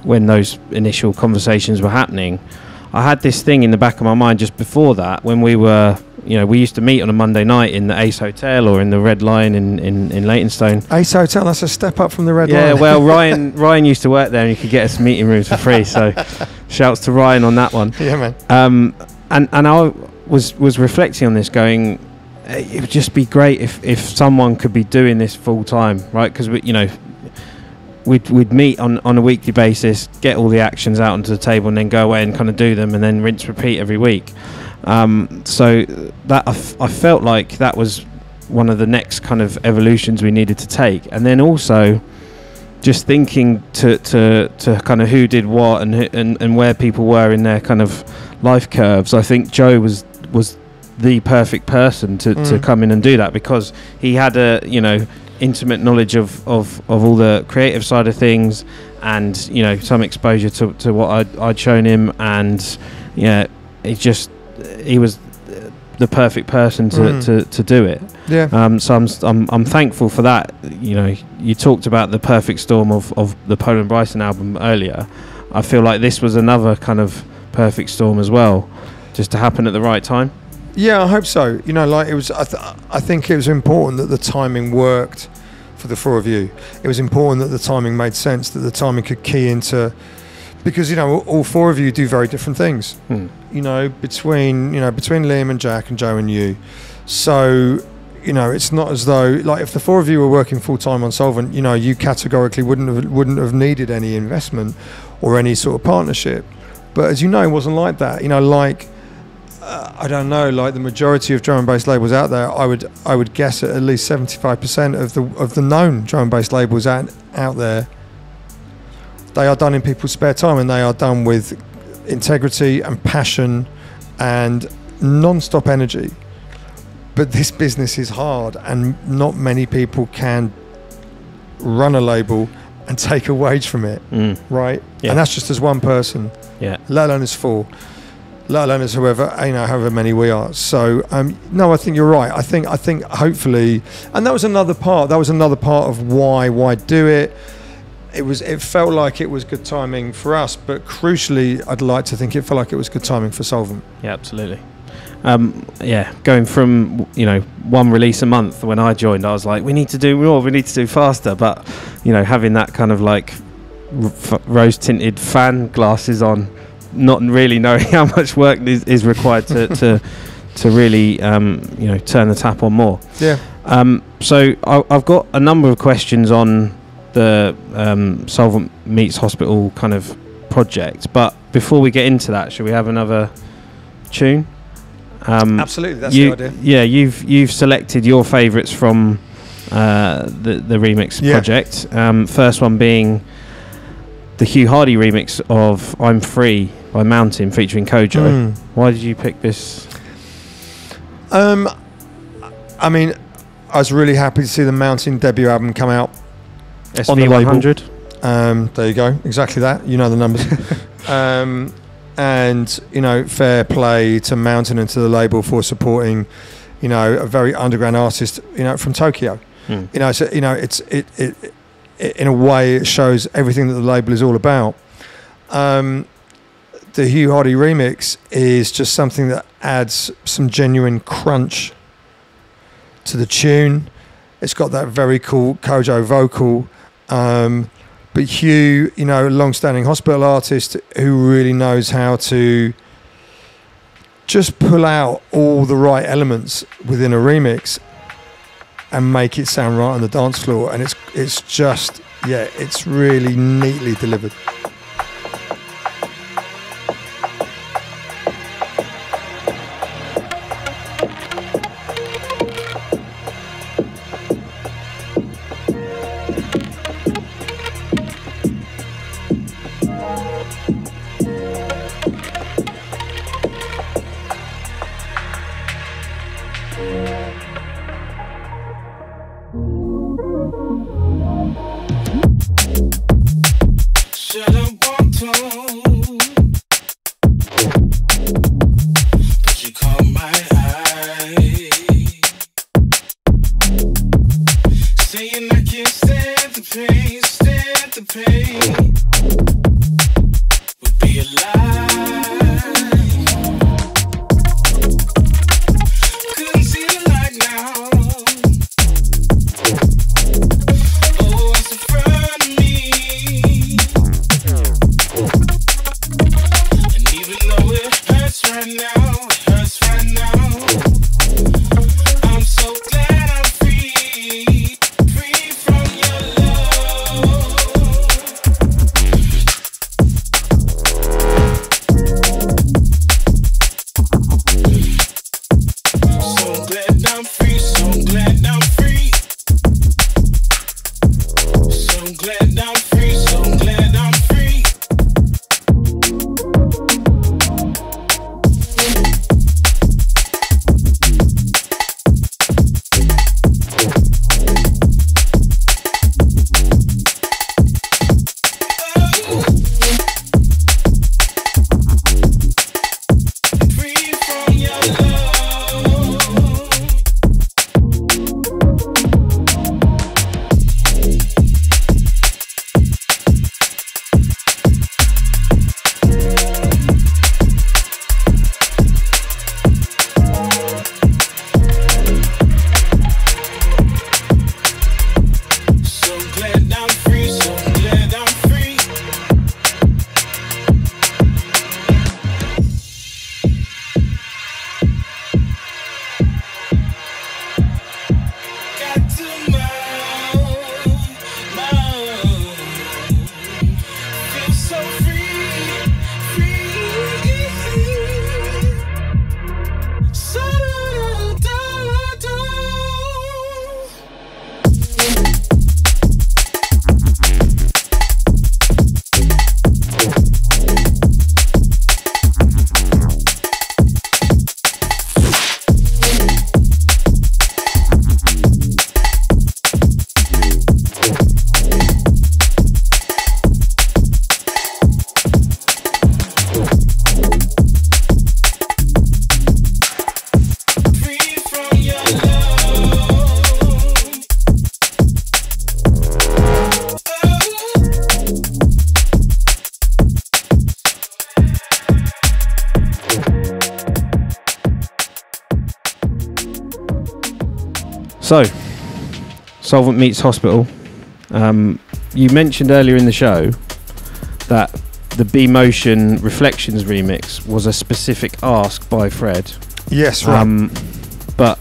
when those initial conversations were happening, I had this thing in the back of my mind just before that, when we were, you know, we used to meet on a Monday night in the Ace Hotel or in the Red Lion in Leytonstone. Ace Hotel, that's a step up from the Red Lion. Yeah, well, Ryan used to work there, and you could get us meeting rooms for free. So, shouts to Ryan on that one. Yeah, man. And I was reflecting on this, going, it would just be great if someone could be doing this full time, right? Because we, you know, we'd meet on a weekly basis, get all the actions out onto the table, and then go away and kind of do them, and then rinse repeat every week. So that I felt like that was one of the next kind of evolutions we needed to take. And then also just thinking to kind of who did what and where people were in their kind of life curves. I think Joe was the perfect person to come in and do that, because he had a, you know, intimate knowledge of all the creative side of things, and, you know, some exposure to what I'd shown him, and yeah, he was the perfect person to do it. Yeah. So I'm thankful for that. You know, you talked about the perfect storm of the Pola and Bryson album earlier. I feel like this was another kind of perfect storm as well, just to happen at the right time. Yeah, I hope so. You know, like, it was. I think it was important that the timing worked for the four of you. It was important that the timing made sense, that the timing could key into, because, you know, all four of you do very different things. You know, between Liam and Jack and Joe and you. So, you know, it's not as though, like, if the four of you were working full time on Soulvent, you know, you categorically wouldn't have needed any investment or any sort of partnership. But as you know, it wasn't like that. You know, like, I don't know, like the majority of drum and bass labels out there, I would guess at least 75% of the known drum and bass labels out there, they are done in people's spare time, and they are done with integrity and passion and non-stop energy. But this business is hard, and not many people can run a label and take a wage from it, right? Yeah. And that's just as one person, let alone as four, let alone as however many we are. So no, I think you're right. I think hopefully, and that was another part of why do it. It felt like it was good timing for us, but crucially, I'd like to think it felt like it was good timing for Soulvent. Yeah, absolutely. Going from, you know, one release a month when I joined, I was like, we need to do more, we need to do faster. But, you know, having that kind of like rose tinted fan glasses on, not really knowing how much work is required to really, you know, turn the tap on more. Yeah. So I've got a number of questions on the Soulvent Meets Hospital kind of project, but before we get into that, should we have another tune? Absolutely, that's the idea. Yeah, you've selected your favourites from the remix project. First one being the Hugh Hardy remix of "I'm Free" by Mountain featuring Kojo. Why did you pick this? I mean, I was really happy to see the Mountain debut album come out. SV100. There you go, exactly that. You know the numbers. And, you know, fair play to Mountain and to the label for supporting, you know, a very underground artist, you know, from Tokyo. You know, so, you know, it in a way it shows everything that the label is all about. the Hugh Hardy remix is just something that adds some genuine crunch to the tune. It's got that very cool Kojo vocal. But Hugh, you know, a long-standing hospital artist who really knows how to just pull out all the right elements within a remix and make it sound right on the dance floor. And it's just, yeah, it's really neatly delivered. So, Soulvent Meets Hospital. You mentioned earlier in the show that the BMotion Reflections remix was a specific ask by Fred. Yes, right. But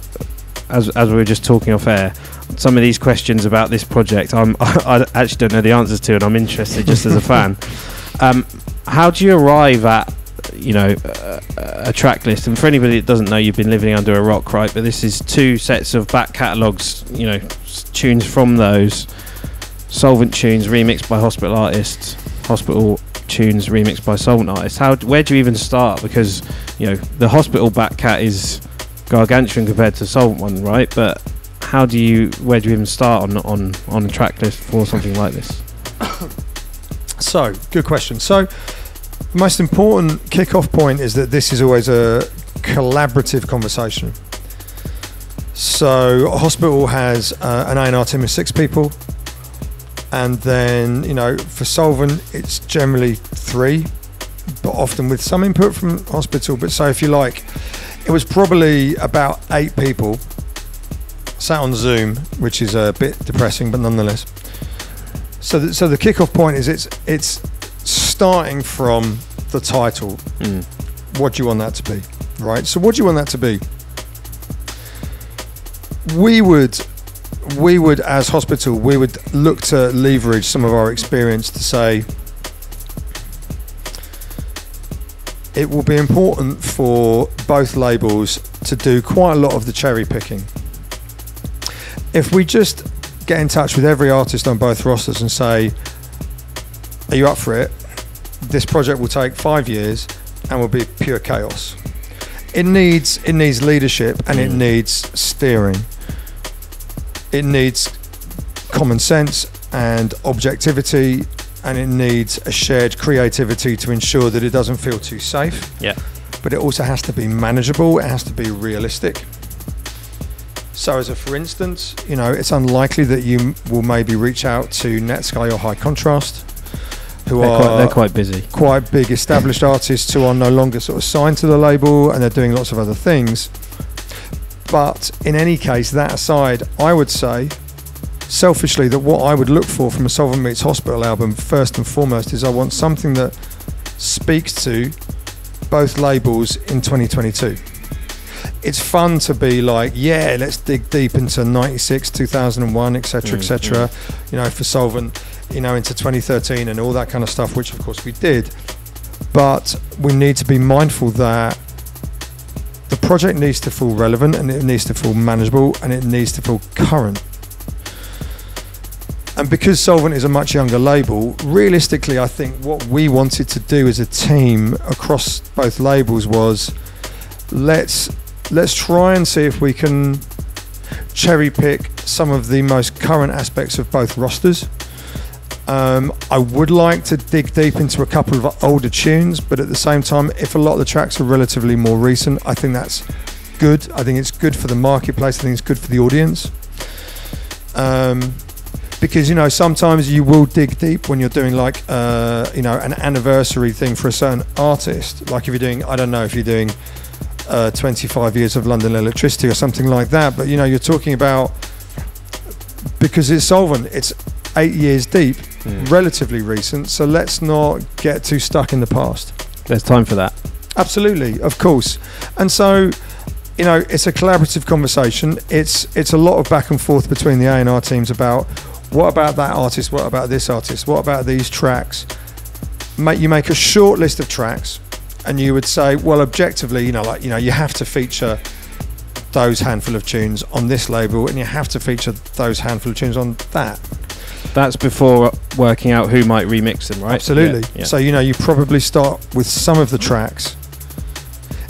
as we were just talking off air, some of these questions about this project, I actually don't know the answers to, and I'm interested just as a fan. How do you arrive at, a track list? And for anybody that doesn't know, you've been living under a rock, right? But this is 2 sets of back catalogues, tunes from those. Soulvent tunes remixed by Hospital artists, Hospital tunes remixed by Soulvent artists. Where do you even start? Because the Hospital back cat is gargantuan compared to the Soulvent one, right? But where do you even start on a track list for something like this? So, good question. So, the most important kick-off point is that this is always a collaborative conversation. So, Hospital has an A&R team of 6 people, and then for Soulvent it's generally 3, but often with some input from Hospital. But so if you like, it was probably about 8 people sat on Zoom, which is a bit depressing, but nonetheless. So the kickoff point is it's starting from the title. What do you want that to be, right? So what do you want that to be? We would, as Hospital, we would look to leverage some of our experience to say it will be important for both labels to do quite a lot of the cherry picking. If we just get in touch with every artist on both rosters and say, are you up for it? This project will take 5 years and will be pure chaos. It needs leadership, and it needs steering. It needs common sense and objectivity, and it needs a shared creativity to ensure that it doesn't feel too safe. Yeah. But it also has to be manageable. It has to be realistic. So as a for instance, you know, it's unlikely that you will maybe reach out to Netsky or High Contrast, who they're quite busy. Quite big established artists who are no longer sort of signed to the label, and they're doing lots of other things. But in any case, that aside, I would say selfishly that what I would look for from a Soulvent Meets Hospital album first and foremost is I want something that speaks to both labels in 2022. It's fun to be like, yeah, let's dig deep into 96, 2001, etc., etc. You know, for Soulvent, you know, into 2013 and all that kind of stuff, which of course we did. But we need to be mindful that the project needs to feel relevant, and it needs to feel manageable, and it needs to feel current. And because Soulvent is a much younger label, realistically, I think what we wanted to do as a team across both labels was let's try and see if we can cherry pick some of the most current aspects of both rosters. I would like to dig deep into a couple of older tunes, but at the same time, if a lot of the tracks are relatively more recent, I think that's good. I think it's good for the marketplace. I think it's good for the audience. Because, you know, sometimes you will dig deep when you're doing like, you know, an anniversary thing for a certain artist. Like if you're doing, I don't know, if you're doing 25 years of London Electricity or something like that. But, you know, you're talking about, because it's Soulvent, it's 8 years deep, relatively recent. So let's not get too stuck in the past. There's time for that. Absolutely, of course. And so, you know, it's a collaborative conversation. It's a lot of back and forth between the A&R teams about what about that artist, what about this artist, what about these tracks. You make a short list of tracks, and you would say, well, objectively, you know, like, you know, you have to feature those handful of tunes on this label, and you have to feature those handful of tunes on that. That's before working out who might remix them, right? Absolutely. Yeah. So, you know, you probably start with some of the tracks.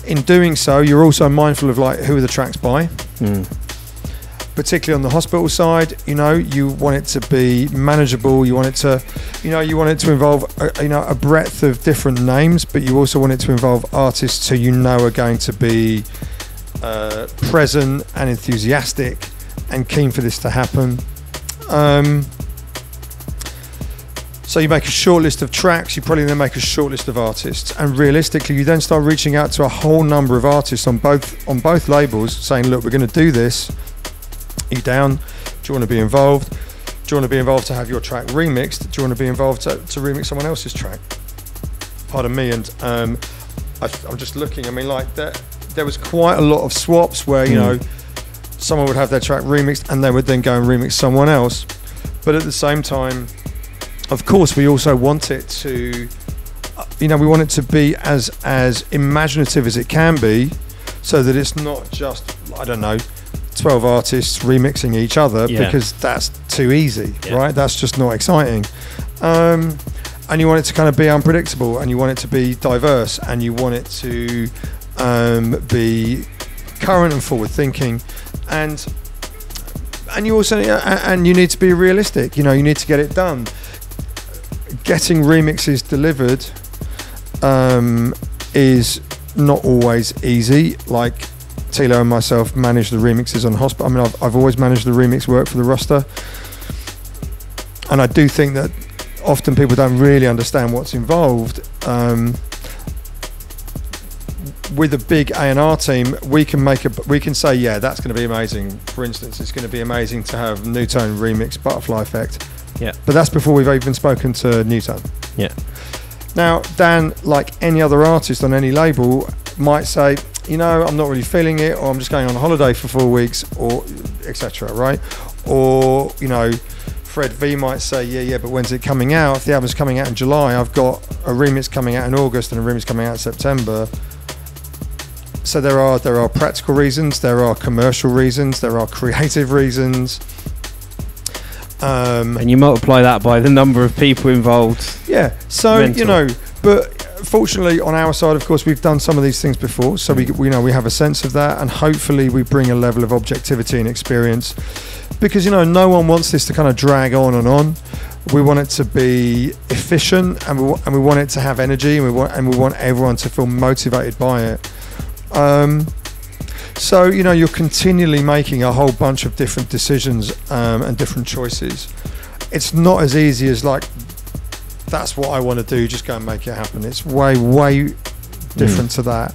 In doing so, you're also mindful of like who are the tracks by. Particularly on the Hospital side, you know, you want it to be manageable. You want it to, you know, you want it to involve a breadth of different names, but you also want it to involve artists who you know are going to be present and enthusiastic and keen for this to happen. So you make a short list of tracks, you probably then make a short list of artists, and realistically you then start reaching out to a whole number of artists on both labels saying, look, we're going to do this. Are you down? Do you want to be involved? Do you want to be involved to have your track remixed? Do you want to be involved to remix someone else's track? Pardon me. And I'm just looking, I mean, like there was quite a lot of swaps where, you know, someone would have their track remixed and they would then go and remix someone else. But at the same time, of course, we also want it to, you know, we want it to be as imaginative as it can be, so that it's not just, I don't know, 12 artists remixing each other, because that's too easy, right? That's just not exciting. And you want it to kind of be unpredictable, and you want it to be diverse, and you want it to be current and forward thinking, and you also and you need to be realistic. You know, you need to get it done. Getting remixes delivered is not always easy. Like Tilo and myself manage the remixes on Hospital. I mean, I've always managed the remix work for the roster, and I do think that often people don't really understand what's involved. with a big A&R team, we can say, yeah, that's going to be amazing. For instance, it's going to be amazing to have Newtone remix Butterfly Effect. Yeah. But that's before we've even spoken to Newtone. Yeah. Now, Dan, like any other artist on any label, might say, you know, I'm not really feeling it, or I'm just going on holiday for 4 weeks, or etc. Right? Or, you know, Fred V might say, yeah, but when's it coming out? If the album's coming out in July, I've got a remix coming out in August and a remix coming out in September. So there are practical reasons, there are commercial reasons, there are creative reasons. And you multiply that by the number of people involved. Yeah, so, Mental. you know, but fortunately on our side, of course, we've done some of these things before, so we know we have a sense of that, and hopefully we bring a level of objectivity and experience, because, you know, no one wants this to kind of drag on and on. We want it to be efficient, and we want it to have energy, and we want everyone to feel motivated by it. So, you know, you're continually making a whole bunch of different decisions and different choices. It's not as easy as like, that's what I want to do, just go and make it happen. It's way different to that.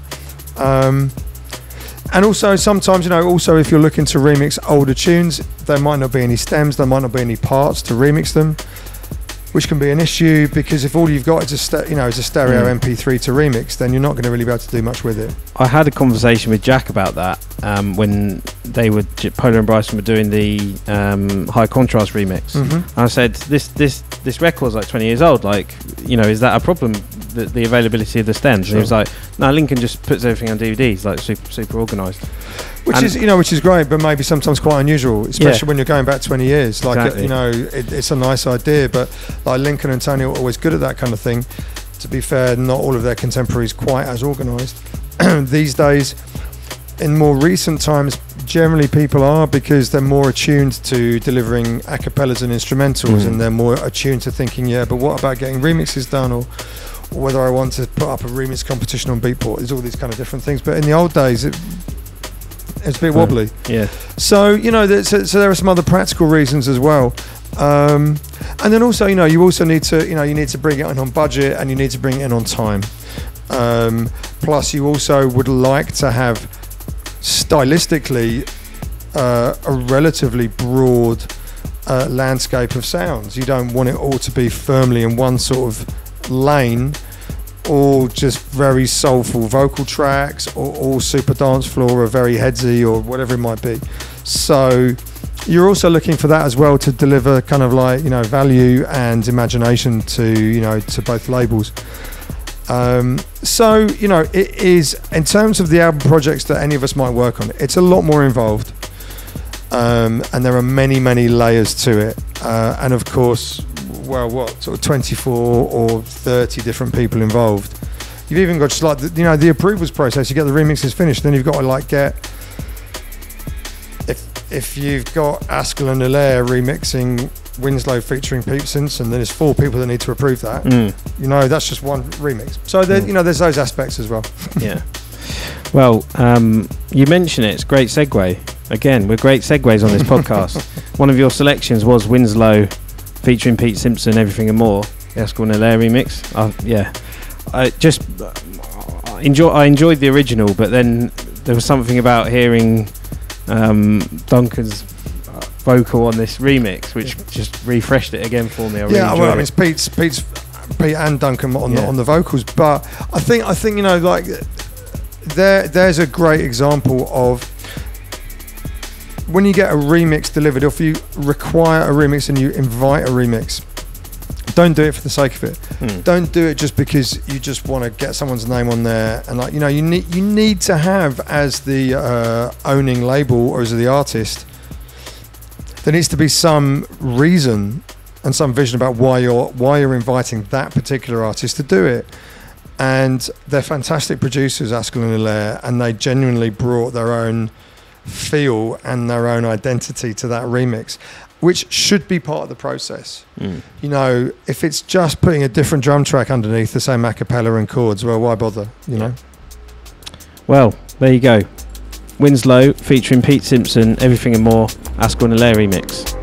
And also sometimes, you know, also if you're looking to remix older tunes, there might not be any stems, there might not be any parts to remix them, which can be an issue, because if all you've got is a stereo MP3 to remix, then you're not going to really be able to do much with it. I had a conversation with Jack about that when Pola and Bryson were doing the high contrast remix. I said, this record's like 20 years old. Like, you know, is that a problem? The availability of the stems? Sure. And he was like, no, Lincoln just puts everything on DVDs, like super organised. Which is great, but maybe sometimes quite unusual, especially when you're going back 20 years. Like, exactly. You know, it's a nice idea, but like Lincoln and Tony are always good at that kind of thing. To be fair, not all of their contemporaries quite as organised. These days, in more recent times, generally people are, because they're more attuned to delivering a cappellas and instrumentals, and they're more attuned to thinking, yeah, but what about getting remixes done, or whether I want to put up a remix competition on Beatport. There's all these kind of different things, but in the old days it's a bit wobbly. Yeah. So, you know, so there are some other practical reasons as well. And then also, you know, you also need to bring it in on budget, and you need to bring it in on time. Plus you also would like to have stylistically a relatively broad landscape of sounds. You don't want it all to be firmly in one sort of lane, or just very soulful vocal tracks, or all super dance floor, or very headsy, or whatever it might be. So you're also looking for that as well, to deliver kind of like, you know, value and imagination to both labels. So, you know, it is, in terms of the album projects that any of us might work on, it's a lot more involved, and there are many layers to it, and of course, sort of 24 or 30 different people involved. You've even got just like the approvals process. You get the remixes finished, then you've got to like get, if you've got Askell and Hilaire remixing Winslow featuring Pete Simpson, then there's 4 people that need to approve that. You know, that's just one remix. So there, you know, there's those aspects as well. Yeah. Well, you mention it. It's a great segue. Again, we're great segues on this podcast. One of your selections was Winslow featuring Pete Simpson, Everything and More, the Askell and Hilaire remix. I enjoyed the original, but then there was something about hearing Duncan's vocal on this remix, which just refreshed it again for me. I really enjoyed it. It's Pete and Duncan on the vocals, but I think you know, like there's a great example of when you get a remix delivered. If you require a remix and you invite a remix, don't do it for the sake of it. Don't do it just because you just want to get someone's name on there. And like, you know, you need to have, as the owning label or as the artist, there needs to be some reason and some vision about why you're inviting that particular artist to do it. And they're fantastic producers, Askell and Hilaire, and they genuinely brought their own feel and their own identity to that remix, which should be part of the process. You know, if it's just putting a different drum track underneath the same a cappella and chords, well, why bother, you know? Well, there you go. Winslow featuring Pete Simpson, Everything and More, Askell and Hilaire remix.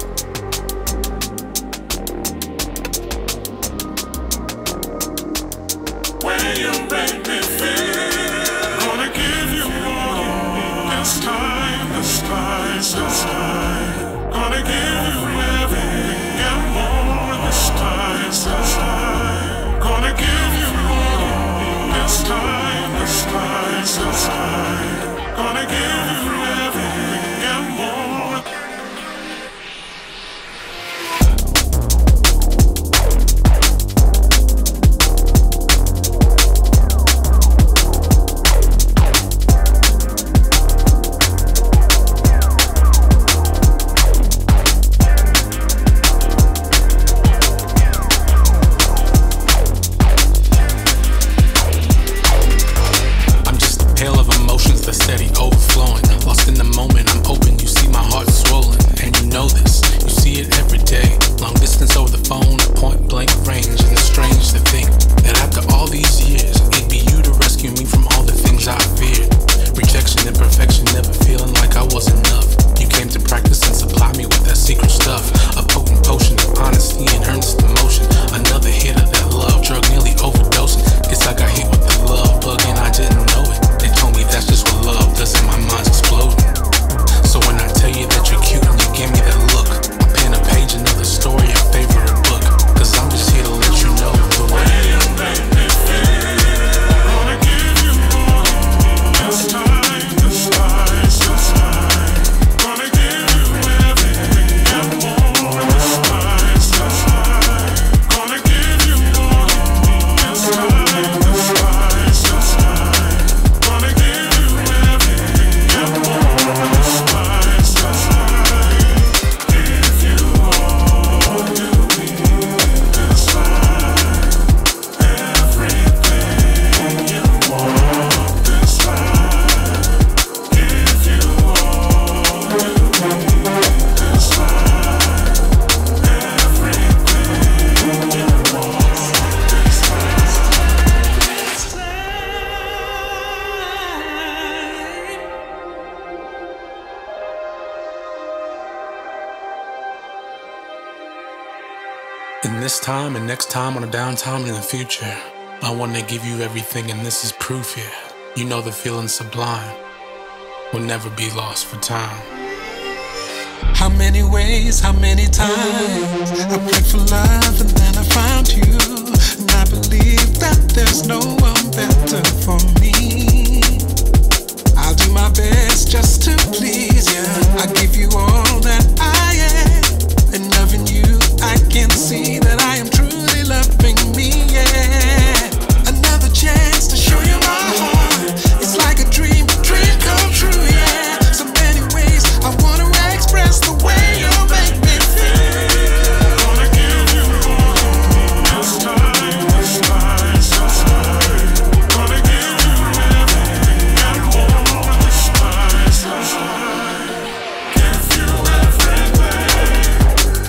When you make me feel, gonna And this time and next time on a downtime in the future, I want to give you everything, and this is proof here. You know the feeling sublime will never be lost for time. How many ways, how many times I prayed for love and then I found you, and I believe that there's no one better for me. I'll do my best just to please you. I give you all that I am, and loving you I can see that I am truly loving me, yeah. Another chance to show you my heart. It's like a dream come true, yeah. So many ways I wanna express the way you make me feel. I wanna give you all this time, this time, this time. Wanna give you everything and more this time, this time. Give you everything,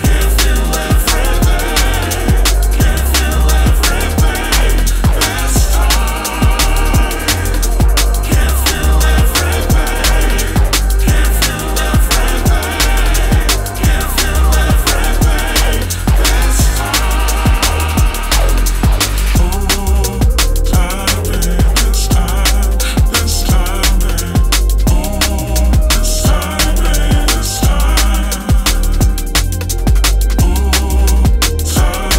give you everything, give you everything this time. Give you everything,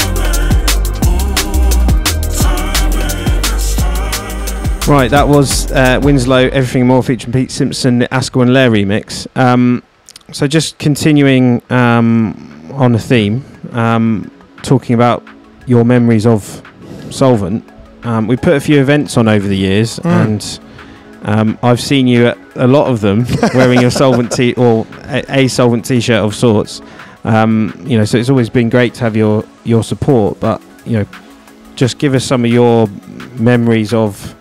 give you Right, that was Winslow, Everything More featuring Pete Simpson, the Askell and Lair remix. So just continuing on the theme, talking about your memories of Soulvent. We put a few events on over the years, and I've seen you at a lot of them wearing your Soulvent or a Soulvent t-shirt of sorts. You know, so it's always been great to have your support. But you know, just give us some of your memories of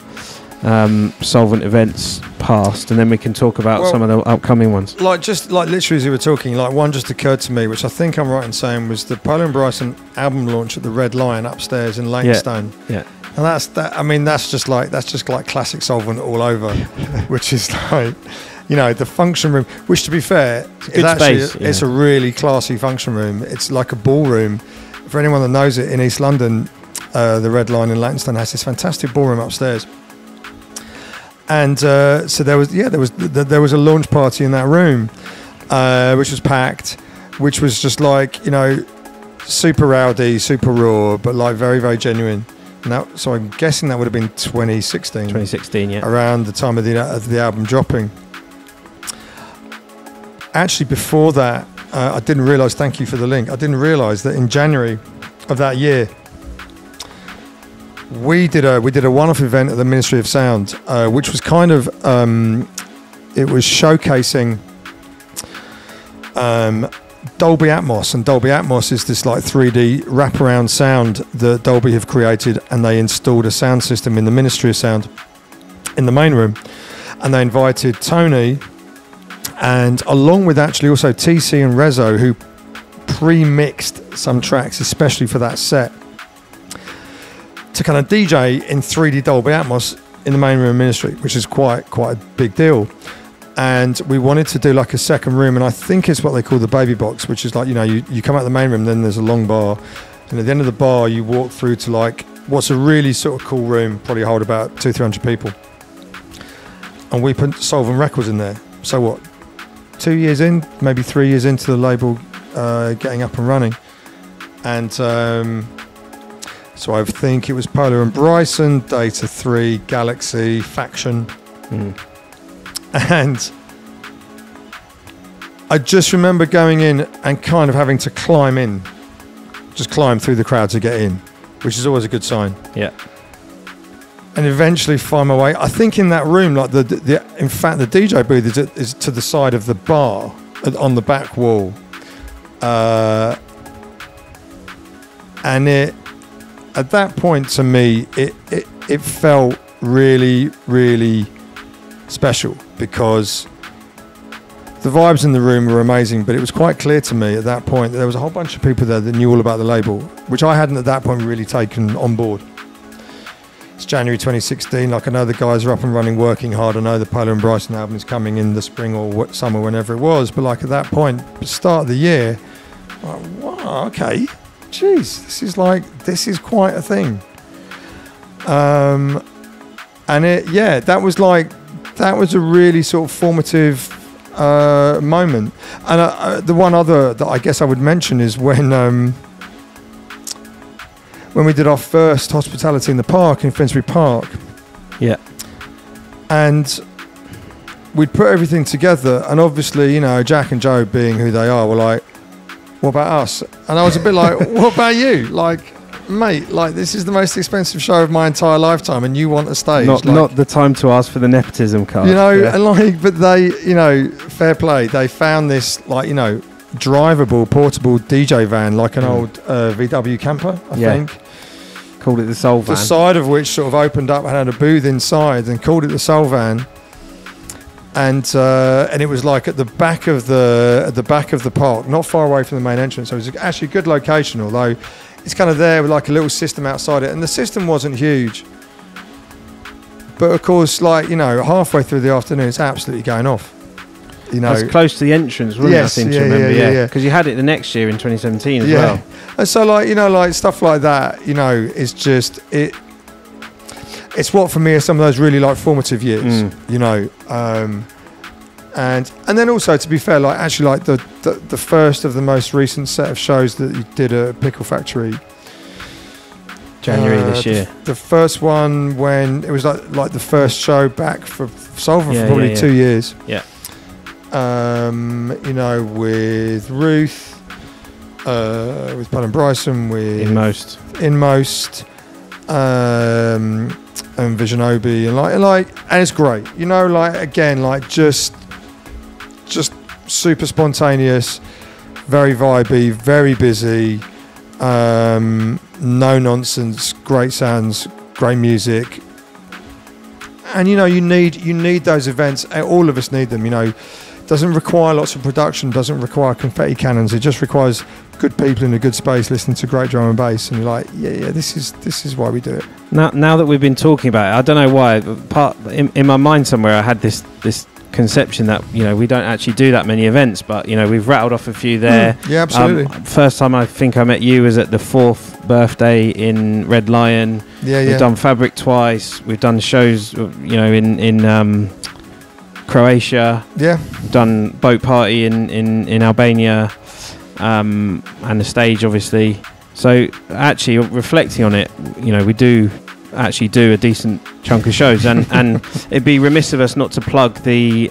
Soulvent events past, and then we can talk about some of the upcoming ones. Like literally as you were talking, like one just occurred to me, which I think I'm right in saying was the Pola and Bryson album launch at the Red Lion upstairs in Leytonstone. Yeah. And that's just like classic Soulvent all over, which is like, you know, the function room, which to be fair, it's a really classy function room. It's like a ballroom. For anyone that knows it, in East London, the Red Lion in Leytonstone has this fantastic ballroom upstairs. And so there was a launch party in that room, which was packed, which was just like, you know, super rowdy, super raw, but like very, very genuine. So I'm guessing that would have been 2016. 2016, yeah. Around the time of the album dropping. Actually, before that, I didn't realise. Thank you for the link. I didn't realise that in January of that year, we did a one-off event at the Ministry of Sound, which was kind of it was showcasing Dolby Atmos, and Dolby Atmos is this like 3D wraparound sound that Dolby have created, and they installed a sound system in the Ministry of Sound in the main room, and they invited Tony, and along with actually also TC and Rezo, who pre-mixed some tracks especially for that set, to kind of DJ in 3D Dolby Atmos in the main room Ministry, which is quite a big deal. And we wanted to do like a second room, and I think it's what they call the baby box, which is like, you know, you come out the main room, then there's a long bar, and at the end of the bar you walk through to like what's a really sort of cool room, probably hold about 200-300 people, and we put Soulvent Records in there. So what, 2 years in, maybe 3 years into the label getting up and running, and so I think it was Pola and Bryson, Data 3, Galaxy, Faction. And I just remember going in and kind of having to just climb through the crowd to get in, which is always a good sign. Yeah. And eventually find my way. I think in that room, like in fact, the DJ booth is to the side of the bar on the back wall. And at that point, to me, it felt really, really special, because the vibes in the room were amazing, but it was quite clear to me at that point that there was a whole bunch of people there that knew all about the label, which I hadn't at that point really taken on board. It's January 2016, like I know the guys are up and running, working hard. I know the Pola and Bryson album is coming in the spring or summer, whenever it was, but like at that point, the start of the year, Like, wow, okay. Jeez, this is quite a thing. And that was a really sort of formative moment. And the one other that I guess I would mention is when we did our first hospitality in the park in Finsbury Park. Yeah. And we'd put everything together, and obviously, you know, Jack and Joe being who they are, were like, what about us? And I was a bit like, what about you? Like, mate, like, this is the most expensive show of my entire lifetime, and you want a stage. Not the time to ask for the nepotism card. You know, and like, but they, you know, fair play. They found this, like, you know, drivable, portable DJ van, like an old VW camper, I think. Called it the Soul Van. The side of which sort of opened up and had a booth inside, and called it the Soul Van. And it was like at the back of the park, not far away from the main entrance. So it was actually a good location, although it's kind of there with like a little system outside it, and the system wasn't huge. But of course, like, you know, halfway through the afternoon, it's absolutely going off. You know, it's close to the entrance, wasn't it? I seem to remember, because you had it the next year in 2017 as well. And so, like, you know, like stuff like that, you know, is just it. It's what for me are some of those really like formative years, you know, and then also, to be fair, like actually like the first of the most recent set of shows that you did at Pickle Factory, January this year. The first one when it was like the first show back for Soulvent for probably 2 years. Yeah. You know, with Ruth, with Pola and Bryson, with Inmost, and Vision Obi, and and it's great, you know, like again, like just super spontaneous, very vibey, very busy, no nonsense, great sounds, great music. And you know, you need those events. All of us need them, you know. Doesn't require lots of production, doesn't require confetti cannons. It just requires good people in a good space listening to great drum and bass, and you're like, this is why we do it. Now that we've been talking about it, I don't know why, in my mind somewhere I had this conception that, you know, we don't actually do that many events, but, you know, we've rattled off a few there. Yeah, absolutely. First time I think I met you was at the 4th birthday in Red Lion. We've done Fabric twice. We've done shows, you know, in Croatia. We've done Boat Party in Albania, and the stage, obviously. So actually, reflecting on it, you know, we do actually do a decent chunk of shows, and it'd be remiss of us not to plug the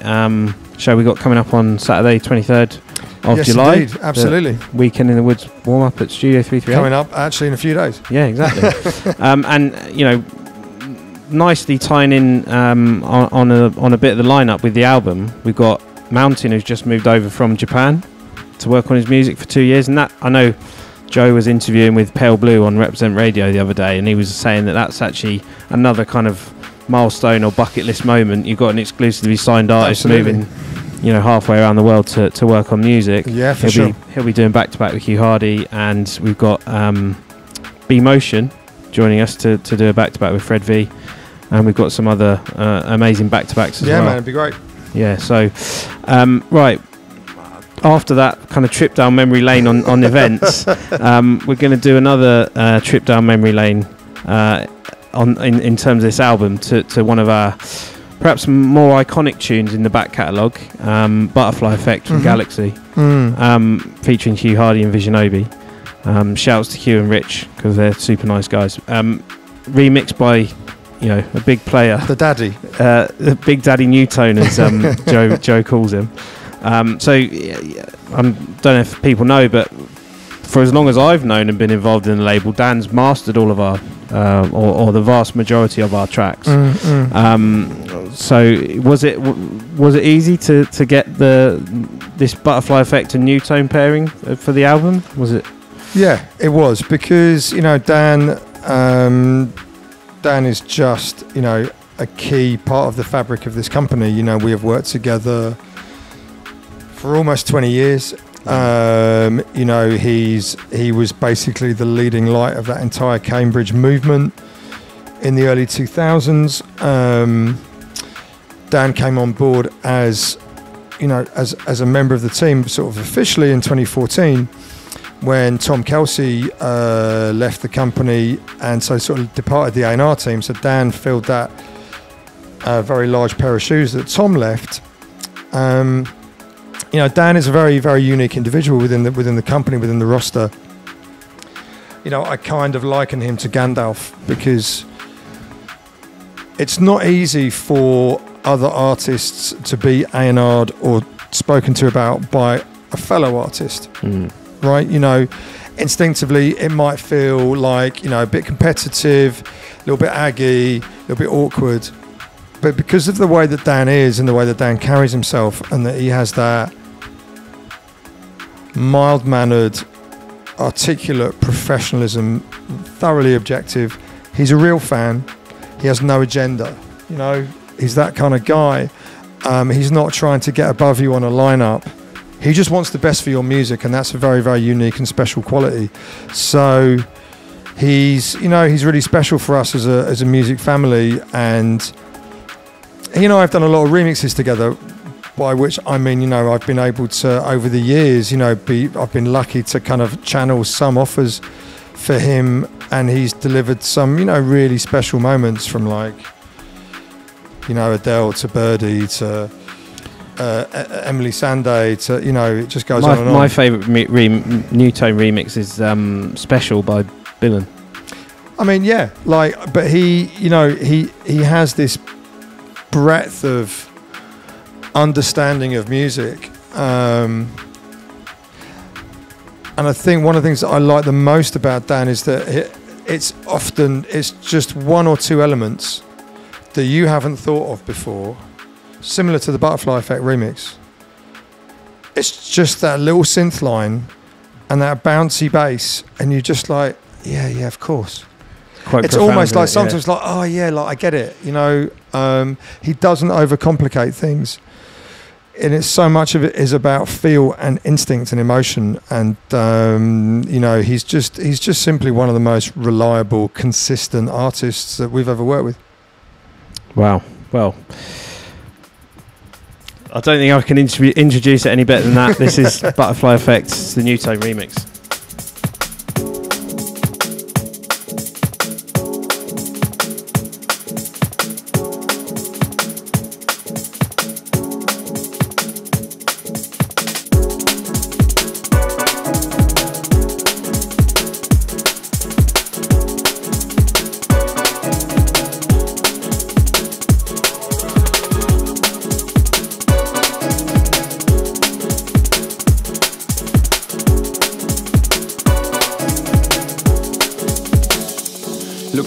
show we got coming up on Saturday 23rd of July. Indeed. Absolutely. Weekend in the Woods warm up at Studio 338. Coming up actually in a few days. Yeah, exactly. And you know, nicely tying in on a bit of the lineup with the album, we've got Mountain, who's just moved over from Japan to work on his music for 2 years, and that, I know Joe was interviewing with Pale Blue on Represent Radio the other day, and he was saying that that's actually another kind of milestone or bucket list moment. You've got an exclusively signed artist moving, you know, halfway around the world to work on music. Yeah, for sure. He'll be doing back-to-back with Hugh Hardy, and we've got BMotion joining us to do a back-to-back with Fred V, and we've got some other amazing back-to-backs as well. Yeah, man, it'd be great. Yeah, so right after that kind of trip down memory lane on events, we're going to do another trip down memory lane in terms of this album to one of our perhaps more iconic tunes in the back catalogue, Butterfly Effect from Galaxy, featuring Hugh Hardy and Vision Obi. Shouts to Hugh and Rich, because they're super nice guys. Remixed by, you know, a big player, the daddy, the Big Daddy Newtone, as Joe calls him. So I don't know if people know, but for as long as I've known and been involved in the label, Dan's mastered all of our or the vast majority of our tracks. So was it easy to get this Butterfly Effect and Newtone pairing for the album? Was it? Yeah, it was, because, you know, Dan is just, you know, a key part of the fabric of this company. You know, we have worked together for almost 20 years. You know, he was basically the leading light of that entire Cambridge movement in the early 2000s. Dan came on board as, you know, as a member of the team sort of officially in 2014. when Tom Kelsey left the company, and so sort of departed the A&R team. So Dan filled that very large pair of shoes that Tom left. You know, Dan is a very, very unique individual within the company, within the roster. You know, I kind of liken him to Gandalf, because it's not easy for other artists to be A&R'd or spoken to about by a fellow artist, right? You know, instinctively it might feel like, you know, a bit competitive, a little bit aggy, a little bit awkward. But because of the way that Dan is and the way that Dan carries himself, and that he has that mild-mannered, articulate professionalism, thoroughly objective, he's a real fan. He has no agenda, you know. He's that kind of guy. He's not trying to get above you on a lineup. He just wants the best for your music, and that's a very, very unique and special quality. So he's, you know, he's really special for us as a music family. And he and I have done a lot of remixes together, by which I mean, you know, I've been able to, over the years, you know, I've been lucky to kind of channel some offers for him, and he's delivered some, you know, really special moments, from like, you know, Adele to Birdie to Emily Sandé to, you know, it just goes on and on. My favourite New Tone remix is Special by Billon. I mean, yeah, like, but he, you know, he has this breadth of understanding of music, and I think one of the things that I like the most about Dan is that it's just one or two elements that you haven't thought of before, similar to the Butterfly Effect remix. It's just that little synth line and that bouncy bass, and you're just like, yeah, of course. It's almost like sometimes like, oh yeah, like I get it, you know. He doesn't overcomplicate things, and it's so much of it is about feel and instinct and emotion. And you know, he's just simply one of the most reliable, consistent artists that we've ever worked with. Wow. Well, I don't think I can introduce it any better than that. This is Butterfly Effect, it's the New Tone remix.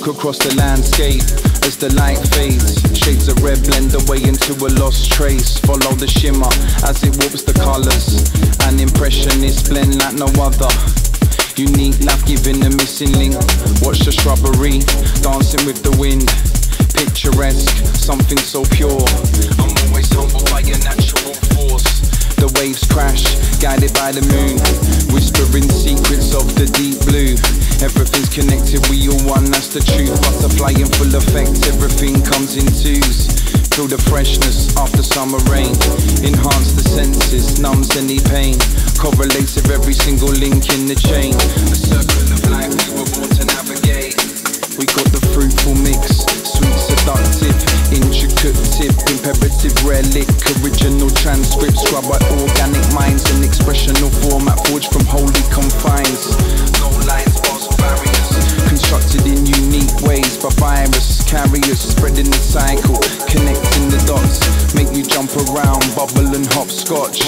Across the landscape as the light fades, shades of red blend away into a lost trace. Follow the shimmer as it warps the colors. An impressionist blend like no other. Unique love giving the missing link. Watch the shrubbery dancing with the wind. Picturesque, something so pure. I'm always humbled by your natural force. The waves crash, guided by the moon, whispering secrets of the deep blue. Everything's connected, we all one, that's the truth. Butterfly in full effect, everything comes in twos. Feel the freshness after summer rain. Enhance the senses, numbs any pain. Correlates with every single link in the chain. A circle of life we were born to navigate. We got the fruitful mix, sweet seductive, intricate tip, imperative relic, original transcript, scrub by organic minds, an expressional format forged from holy confines. No lines, bars or barriers, constructed in unique ways by virus carriers, spreading the cycle, connecting the dots, make you jump around, bubble and hopscotch.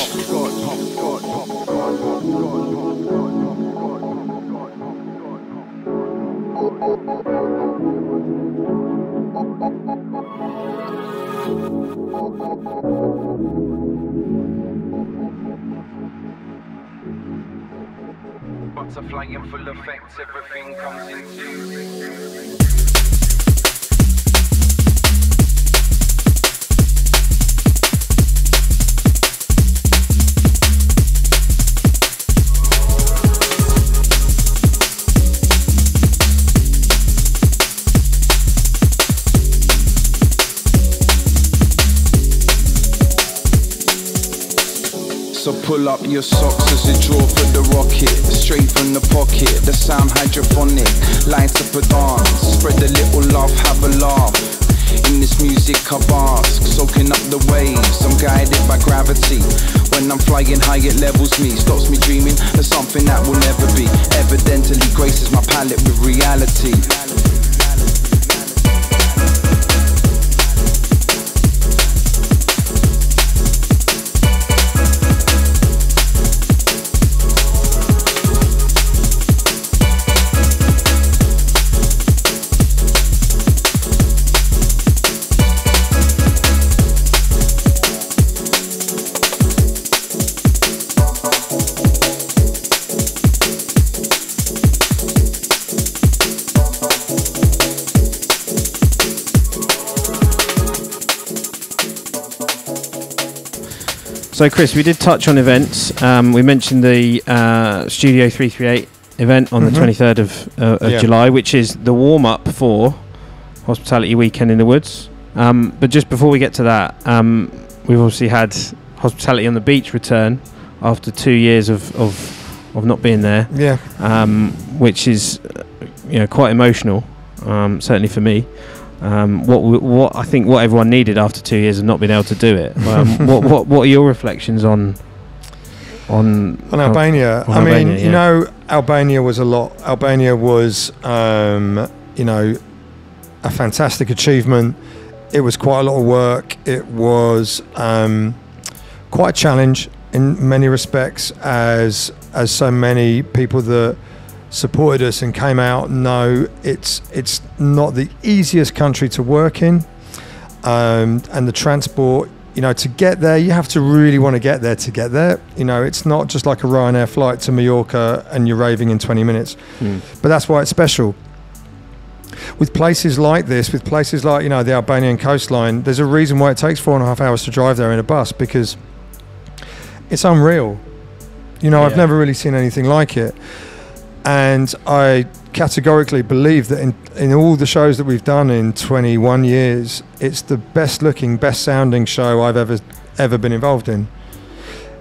Butterfly in full effect, everything comes into. So pull up your socks as a draw for the rocket. Straight from the pocket, the sound hydrophonic. Lights up a dance, spread a little love, have a laugh. In this music I bask, soaking up the waves. I'm guided by gravity. When I'm flying high it levels me, stops me dreaming of something that will never be. Evidently graces my palette with reality. So Chris, we did touch on events. We mentioned the Studio 338 event on the 23rd of July, which is the warm-up for Hospitality Weekend in the Woods. But just before we get to that, we've obviously had Hospitality on the Beach return after 2 years of not being there. Yeah. Which is quite emotional, certainly for me. What I think what everyone needed after 2 years of not being able to do it. What are your reflections on Albania? Albania was a lot. Albania was a fantastic achievement. It was quite a lot of work. It was quite a challenge in many respects, as so many people that supported us and came out know it's not the easiest country to work in, and the transport, to get there, you have to really want to get there to get there. It's not just like a Ryanair flight to Mallorca and you're raving in 20 minutes. But that's why it's special. With places like this, with places like the Albanian coastline, there's a reason why it takes 4.5 hours to drive there in a bus, because it's unreal. I've never really seen anything like it. And I categorically believe that in all the shows that we've done in 21 years, it's the best looking, best sounding show I've ever been involved in.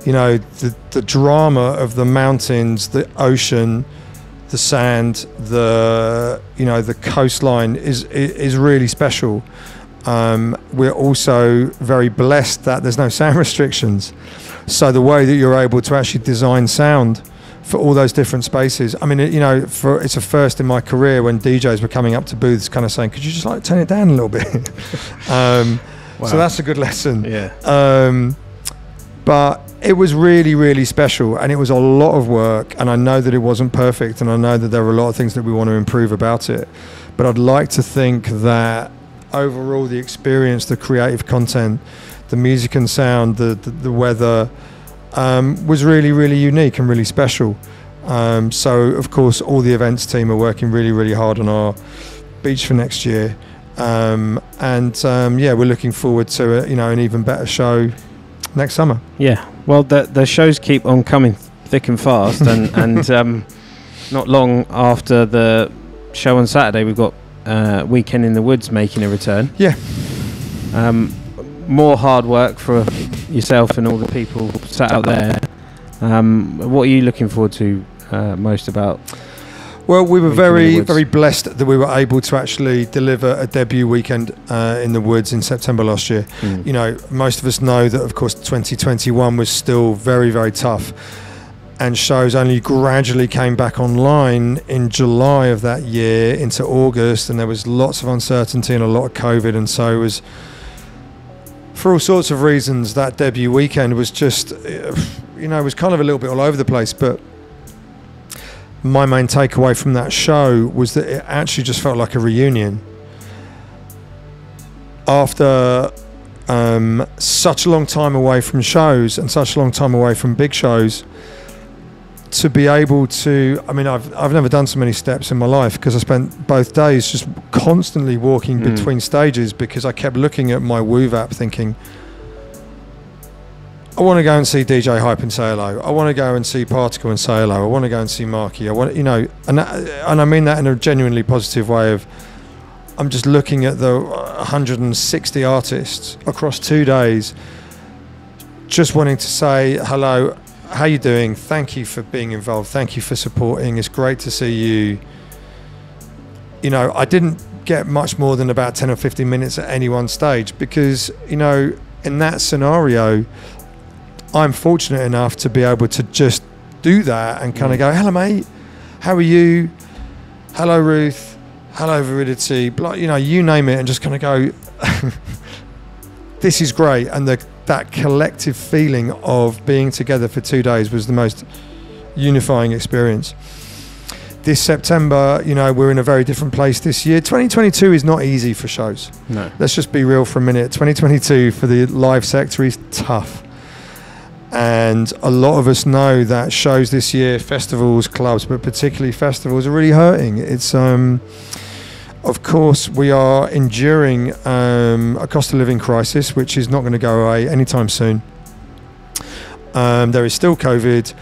The drama of the mountains, the ocean, the sand, the coastline is really special. We're also very blessed that there's no sound restrictions. So the way that you're able to actually design sound for all those different spaces. I mean, it's a first in my career when DJs were coming up to booths kind of saying, could you just turn it down a little bit? Wow. So that's a good lesson. Yeah. But it was really, really special, and it was a lot of work, and I know that it wasn't perfect, and I know that there were a lot of things that we want to improve about it. But I'd like to think that overall the experience, the creative content, the music and sound, the weather, was really, really unique and really special. So of course all the events team are working really, really hard on our beach for next year, we're looking forward to an even better show next summer. Yeah, well, the shows keep on coming thick and fast, and not long after the show on Saturday we've got Weekend in the Woods making a return. Yeah. More hard work for yourself and all the people sat out there. What are you looking forward to most about? Well, we were very, very blessed that we were able to actually deliver a debut Weekend in the Woods in September last year. Most of us know that, of course, 2021 was still very, very tough, and shows only gradually came back online in July of that year into August, and there was lots of uncertainty and a lot of COVID, and so it was, for all sorts of reasons, that debut weekend was just, it was kind of a little bit all over the place. But my main takeaway from that show was that it actually just felt like a reunion. After such a long time away from shows and such a long time away from big shows, to be able to, I've never done so many steps in my life, because I spent both days just constantly walking between stages, because I kept looking at my Woof app thinking, I want to go and see DJ Hype and say hello. I want to go and see Particle and say hello. I want to go and see Marky. I want, and I mean that in a genuinely positive way of, I'm just looking at the 160 artists across 2 days, just wanting to say hello, how you doing? Thank you for being involved. Thank you for supporting. It's great to see you. You know, I didn't get much more than about 10 or 15 minutes at any one stage because, you know, in that scenario, I'm fortunate enough to be able to just do that and kind of go, hello, mate. How are you? Hello, Ruth. Hello, Viridity. You know, you name it, and just kind of go, this is great. And that collective feeling of being together for 2 days was the most unifying experience. This September, you know, we're in a very different place this year. 2022 is not easy for shows. No. Let's just be real for a minute. 2022 for the live sector is tough. And a lot of us know that shows this year, festivals, clubs, but particularly festivals, are really hurting. It's, of course, we are enduring a cost of living crisis, which is not going to go away anytime soon. There is still COVID.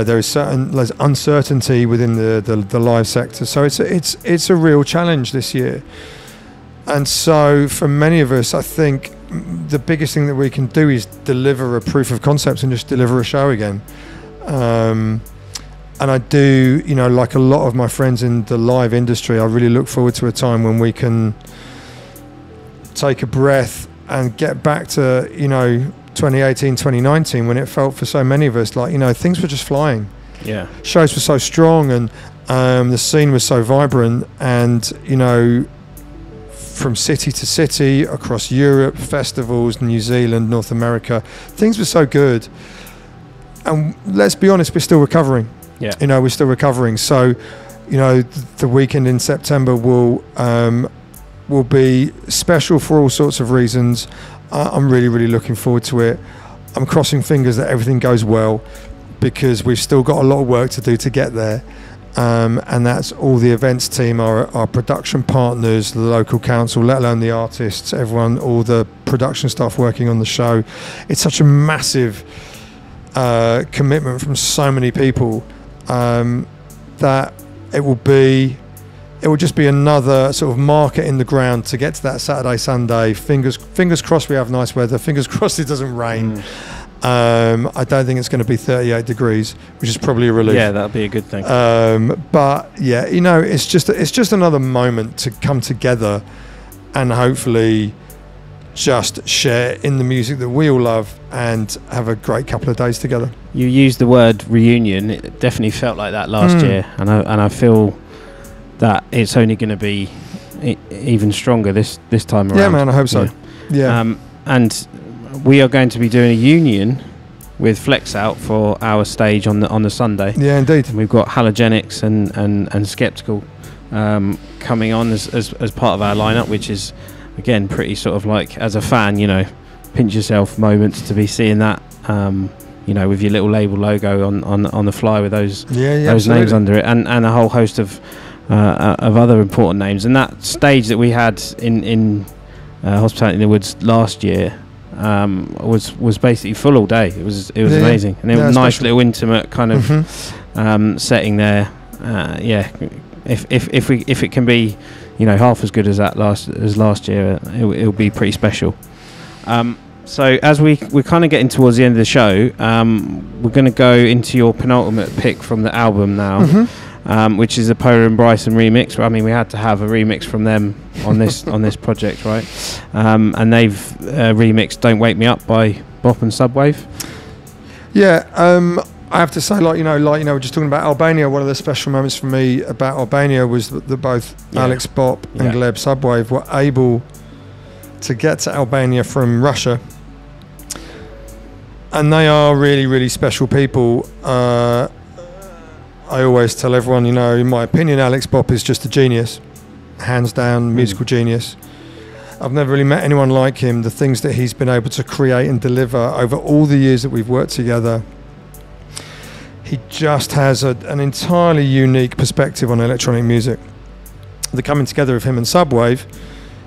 There's uncertainty within the live sector. So it's a real challenge this year. And so for many of us, I think the biggest thing that we can do is deliver a proof of concept and just deliver a show again. And I do, you know, like a lot of my friends in the live industry, I really look forward to a time when we can take a breath and get back to, you know, 2018, 2019, when it felt for so many of us like, you know, things were just flying. Yeah. Shows were so strong and the scene was so vibrant, and, you know, from city to city, across Europe, festivals, New Zealand, North America, things were so good. And let's be honest, we're still recovering. Yeah. You know, we're still recovering. So, you know, the weekend in September will be special for all sorts of reasons. I'm really, really looking forward to it. I'm crossing fingers that everything goes well, because we've still got a lot of work to do to get there. And that's all the events team, our production partners, the local council, let alone the artists, everyone, all the production staff working on the show. It's such a massive commitment from so many people that it will just be another sort of marker in the ground to get to that Saturday, Sunday. Fingers crossed we have nice weather. Fingers crossed it doesn't rain. I don't think it's going to be 38 degrees, which is probably a relief. Yeah, that'll be a good thing. But yeah, you know, it's just another moment to come together and hopefully just share in the music that we all love and have a great couple of days together. You used the word reunion. It definitely felt like that last year, and I feel that it's only going to be even stronger this time around. Yeah, man, I hope so. Yeah. And we are going to be doing a union with Flex Out for our stage on the Sunday. Yeah, indeed. And we've got Halogenics and Skeptical coming on as part of our lineup, which is, again, pretty sort of like, as a fan, you know, pinch yourself moments to be seeing that, you know, with your little label logo on the fly with those names under it, and a whole host of other important names. And that stage that we had in Hospitality in the Woods last year was basically full all day. It was amazing, and it was a nice little intimate kind of setting there. If it can be, you know, half as good as last year, it'll be pretty special. So as we're kind of getting towards the end of the show, we're going to go into your penultimate pick from the album now. Which is a Pola and Bryson remix. I mean, we had to have a remix from them on this project, right? And they've remixed "Don't Wake Me Up" by Bop and Subwave. Yeah, I have to say, we're just talking about Albania. One of the special moments for me about Albania was that both Alex Bop and Gleb Subwave were able to get to Albania from Russia, and they are really, really special people. I always tell everyone, you know, in my opinion, Alex Bop is just a genius, hands down, musical genius. I've never really met anyone like him. The things that he's been able to create and deliver over all the years that we've worked together, he just has an entirely unique perspective on electronic music. The coming together of him and Subwave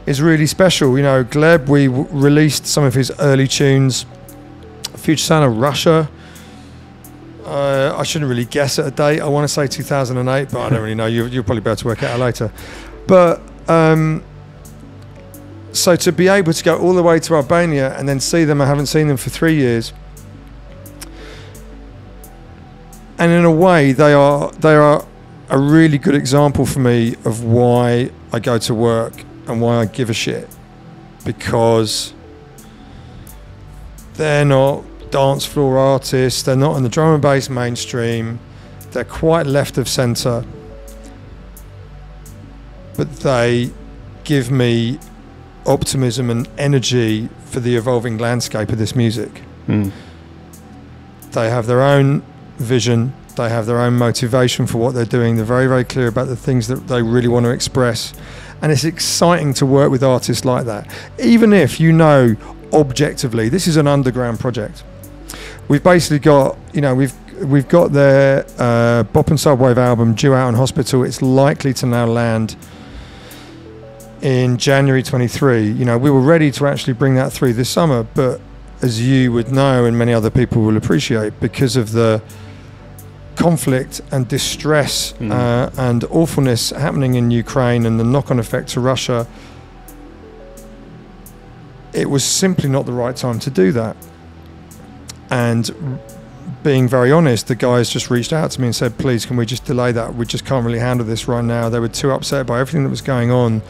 is really special. You know, Gleb, we released some of his early tunes, Future Sound of Russia. I shouldn't really guess at a date. I want to say 2008, but I don't really know. You'll probably be able to work it out later. But so to be able to go all the way to Albania and then see them, I haven't seen them for 3 years, And in a way, they are a really good example for me of why I go to work and why I give a shit, because they're not dance floor artists, they're not in the drum and bass mainstream, they're quite left of centre, but they give me optimism and energy for the evolving landscape of this music. They have their own vision, they have their own motivation for what they're doing, they're very, very clear about the things that they really want to express, and it's exciting to work with artists like that, even if you know objectively this is an underground project. We've basically got, you know, we've got their Bop and Subwave album due out on Hospital. It's likely to now land in January 23. You know, we were ready to actually bring that through this summer, but as you would know and many other people will appreciate, because of the conflict and distress and awfulness happening in Ukraine and the knock-on effect to Russia, it was simply not the right time to do that. And being very honest, the guys just reached out to me and said, please, can we just delay that? We just can't really handle this right now. They were too upset by everything that was going on,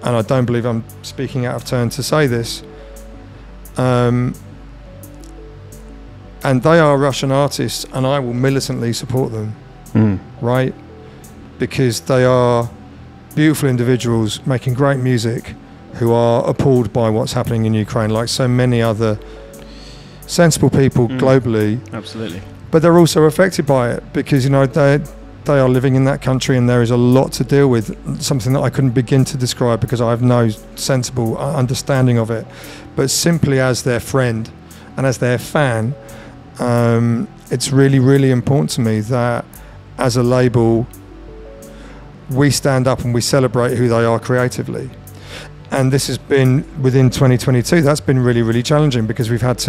and I don't believe I'm speaking out of turn to say this. And they are Russian artists, and I will militantly support them, right? Because they are beautiful individuals making great music who are appalled by what's happening in Ukraine, like so many other sensible people globally. Absolutely. But they're also affected by it because, you know, they are living in that country, and there is a lot to deal with, something that I couldn't begin to describe because I have no sensible understanding of it. But simply as their friend and as their fan, it's really, really important to me that as a label we stand up and we celebrate who they are creatively. And this has been within 2022. That's been really, really challenging because we've had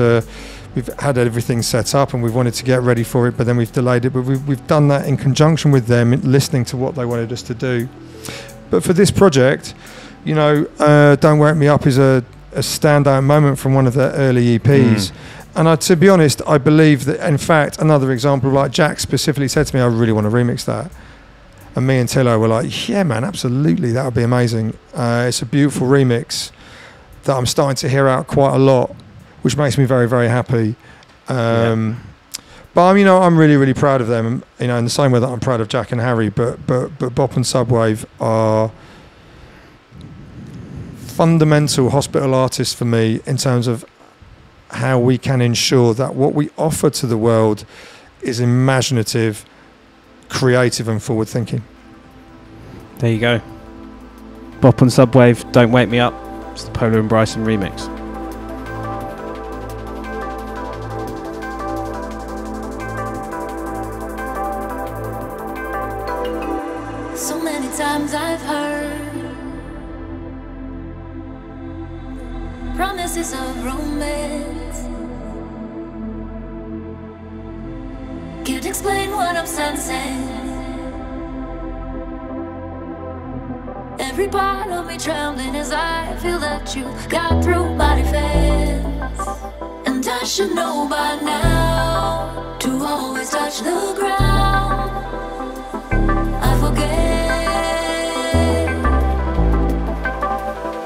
everything set up and we've wanted to get ready for it, but then we've delayed it. But we've done that in conjunction with them, listening to what they wanted us to do. But for this project, you know, Don't Wake Me Up is a standout moment from one of their early EPs. And to be honest, I believe that, in fact, another example, like Jack specifically said to me, I really want to remix that. And me and Tillo were like, yeah, man, absolutely, that would be amazing. It's a beautiful remix that I'm starting to hear out quite a lot, which makes me very, very happy. But I'm really, really proud of them. You know, in the same way that I'm proud of Jack and Harry. But Bop and Subwave are fundamental hospital artists for me in terms of how we can ensure that what we offer to the world is imaginative, creative and forward thinking. There you go. Bop and Subwave, Don't Wake Me Up. It's the Pola and Bryson remix. So many times I've heard promises of romance. Can't explain what I'm sensing. Every part of me trembling as I feel that you got through my defense. And I should know by now to always touch the ground. I forget,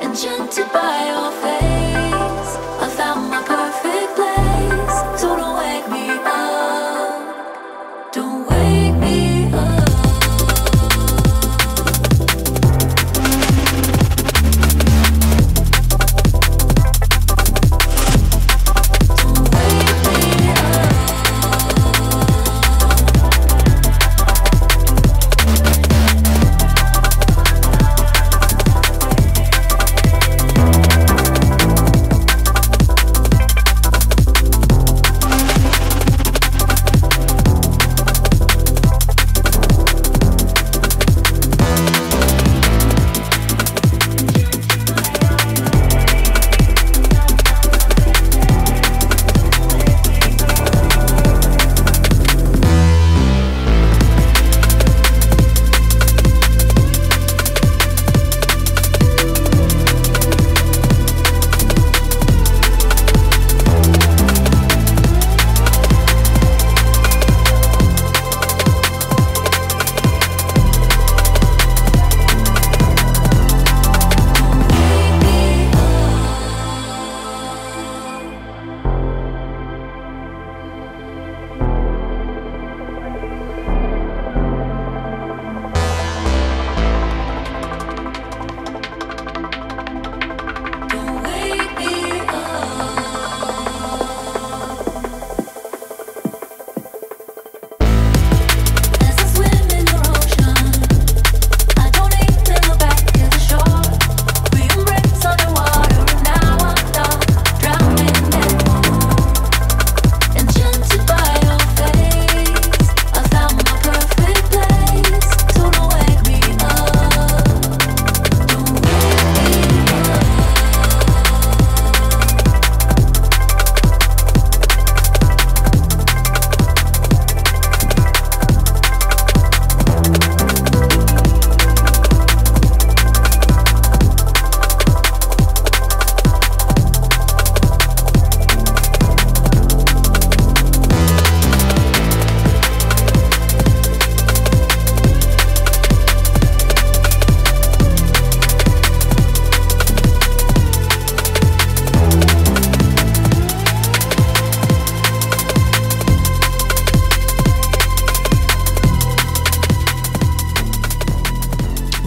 enchanted by your face, I found my perfect place. So don't wake me up, don't wake me up.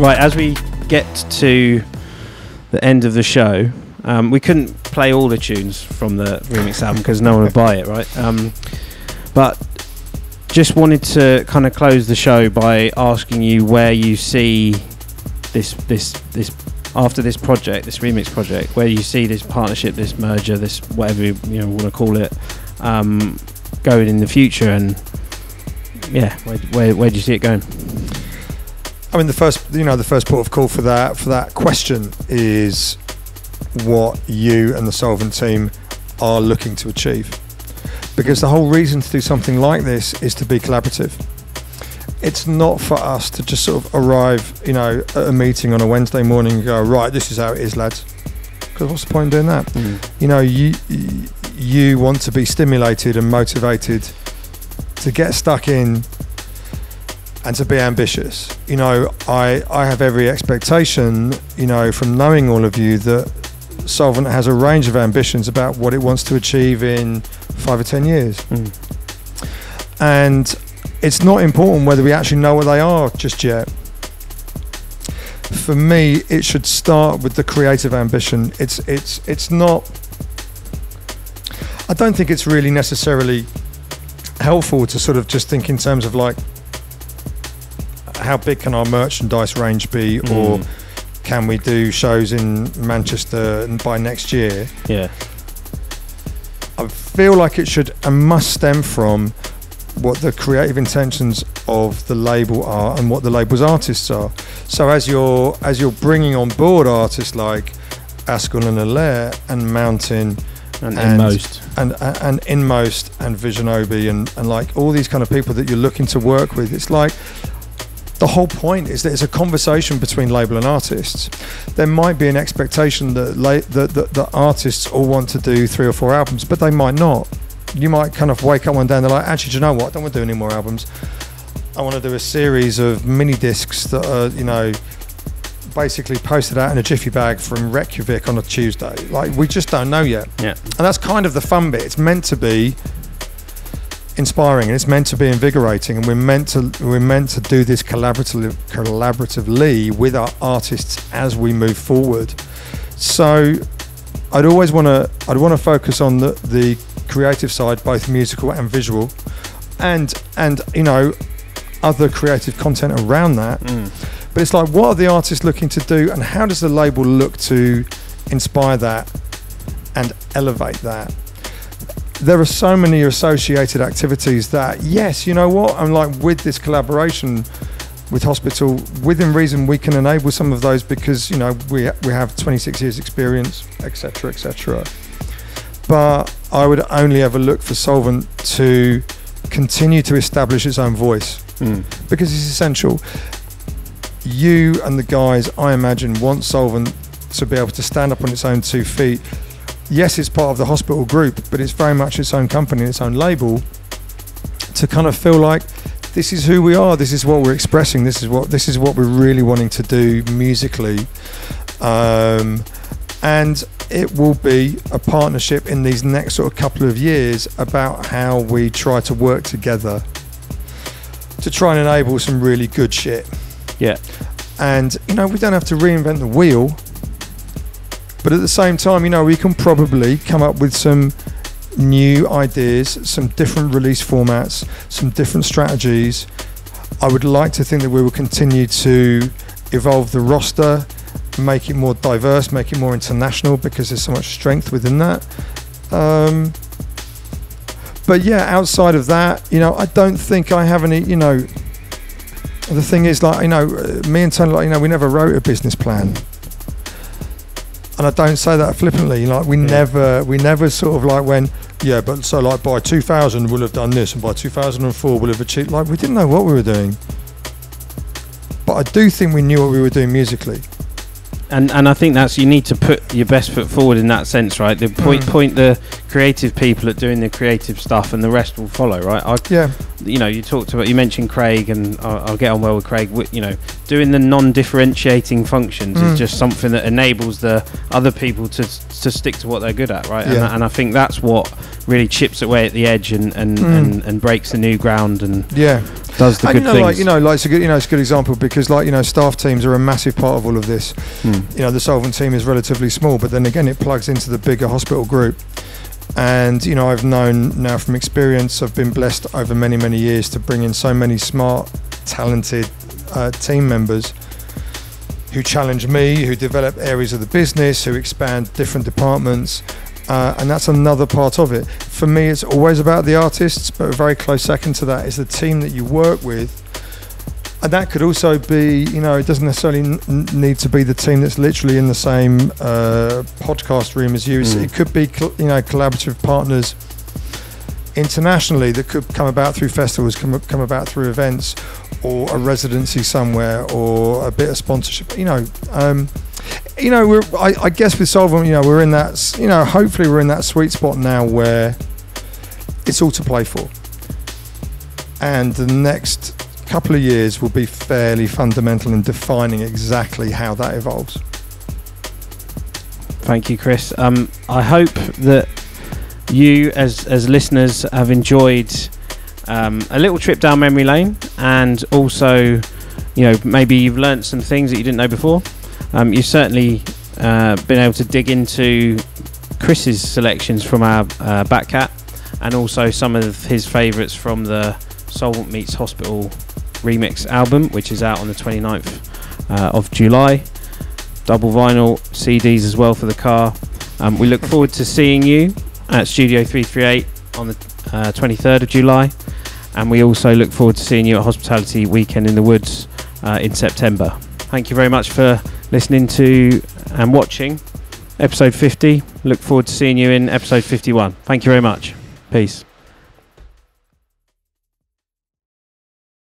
Right, as we get to the end of the show, we couldn't play all the tunes from the remix album because no one would buy it, right? But just wanted to kind of close the show by asking you where you see this after this project, this remix project, where you see this partnership, this merger, this whatever you want to call it, going in the future, and where do you see it going? I mean, the first port of call for that question is what you and the Soulvent team are looking to achieve, because the whole reason to do something like this is to be collaborative. It's not for us to just sort of arrive, at a meeting on a Wednesday morning and go, right, this is how it is, lads. Because what's the point in doing that? You want to be stimulated and motivated to get stuck in and to be ambitious. I have every expectation, from knowing all of you, that Soulvent has a range of ambitions about what it wants to achieve in 5 or 10 years. And it's not important whether we actually know what they are just yet. For me, it should start with the creative ambition. It's not, I don't think it's really necessarily helpful to sort of just think in terms of like, how big can our merchandise range be, or can we do shows in Manchester by next year? Yeah. I feel like it should and must stem from what the creative intentions of the label are and what the label's artists are. So as you're bringing on board artists like Askell and Allaire and Mountain and Inmost and Inmost and Vision Obi and like all these kind of people that you're looking to work with, it's like the whole point is that it's a conversation between label and artists. There might be an expectation that the artists all want to do 3 or 4 albums, but they might not. You might kind of wake up one day and they're like, actually, do you know what? I don't want to do any more albums. I want to do a series of mini discs that are, basically posted out in a jiffy bag from Reykjavik on a Tuesday. Like, we just don't know yet. Yeah. And that's kind of the fun bit. It's meant to be inspiring and it's meant to be invigorating, and we're meant to do this collaboratively with our artists as we move forward. So I'd want to focus on the creative side, both musical and visual, and other creative content around that. But it's like, what are the artists looking to do, and how does the label look to inspire that and elevate that? There are so many associated activities that, yes, you know what, I'm like, with this collaboration with Hospital, within reason we can enable some of those because, we have 26 years experience, etc., etc. But I would only ever look for Soulvent to continue to establish its own voice, because it's essential. You and the guys, I imagine, want Soulvent to be able to stand up on its own 2 feet. Yes, it's part of the Hospital group, but it's very much its own company, its own label, to kind of feel like this is who we are, this is what we're expressing, this is what we're really wanting to do musically. And it will be a partnership in these next sort of couple of years about how we try to work together to try and enable some really good shit. Yeah. And, we don't have to reinvent the wheel, but at the same time, we can probably come up with some new ideas, some different release formats, some different strategies. I would like to think that we will continue to evolve the roster, make it more diverse, make it more international, because there's so much strength within that. But yeah, outside of that, I don't think I have any, the thing is, like, me and Tony, like, we never wrote a business plan. And I don't say that flippantly, like, we never sort of like went, but so like by 2000 we'll have done this, and by 2004 we'll have achieved, like, we didn't know what we were doing. But I do think we knew what we were doing musically. And I think you need to put your best foot forward in that sense, right? The point the creative people at doing the creative stuff, and the rest will follow, right? You mentioned Craig, and I'll get on well with Craig. Doing the non-differentiating functions is just something that enables the other people to stick to what they're good at, right? Yeah. And I think that's what really chips away at the edge and breaks the new ground. And does the good things. It's a good example because staff teams are a massive part of all of this. The Soulvent team is relatively small, but then again it plugs into the bigger hospital group. And I've known now from experience, I've been blessed over many years to bring in so many smart, talented team members who challenge me, who develop areas of the business, who expand different departments. And that's another part of it. For me, it's always about the artists, but a very close second to that is the team that you work with. And that could also be, it doesn't necessarily need to be the team that's literally in the same podcast room as you. It could be, collaborative partners internationally that could come about through festivals, come about through events, or a residency somewhere, or a bit of sponsorship. I guess with Soulvent, we're in that, hopefully we're in that sweet spot now where it's all to play for. And the next couple of years will be fairly fundamental in defining exactly how that evolves. Thank you, Chris. I hope that you as listeners have enjoyed a little trip down memory lane, and also maybe you've learnt some things that you didn't know before. You've certainly been able to dig into Chris's selections from our back cat, and also some of his favourites from the Soulvent Meets Hospital remix album, which is out on the 29th of July. Double vinyl CDs as well for the car. We look forward to seeing you at Studio 338 on the 23rd of July, and we also look forward to seeing you at Hospitality Weekend in the Woods in September. Thank you very much for listening to and watching episode 50. Look forward to seeing you in episode 51. Thank you very much. Peace.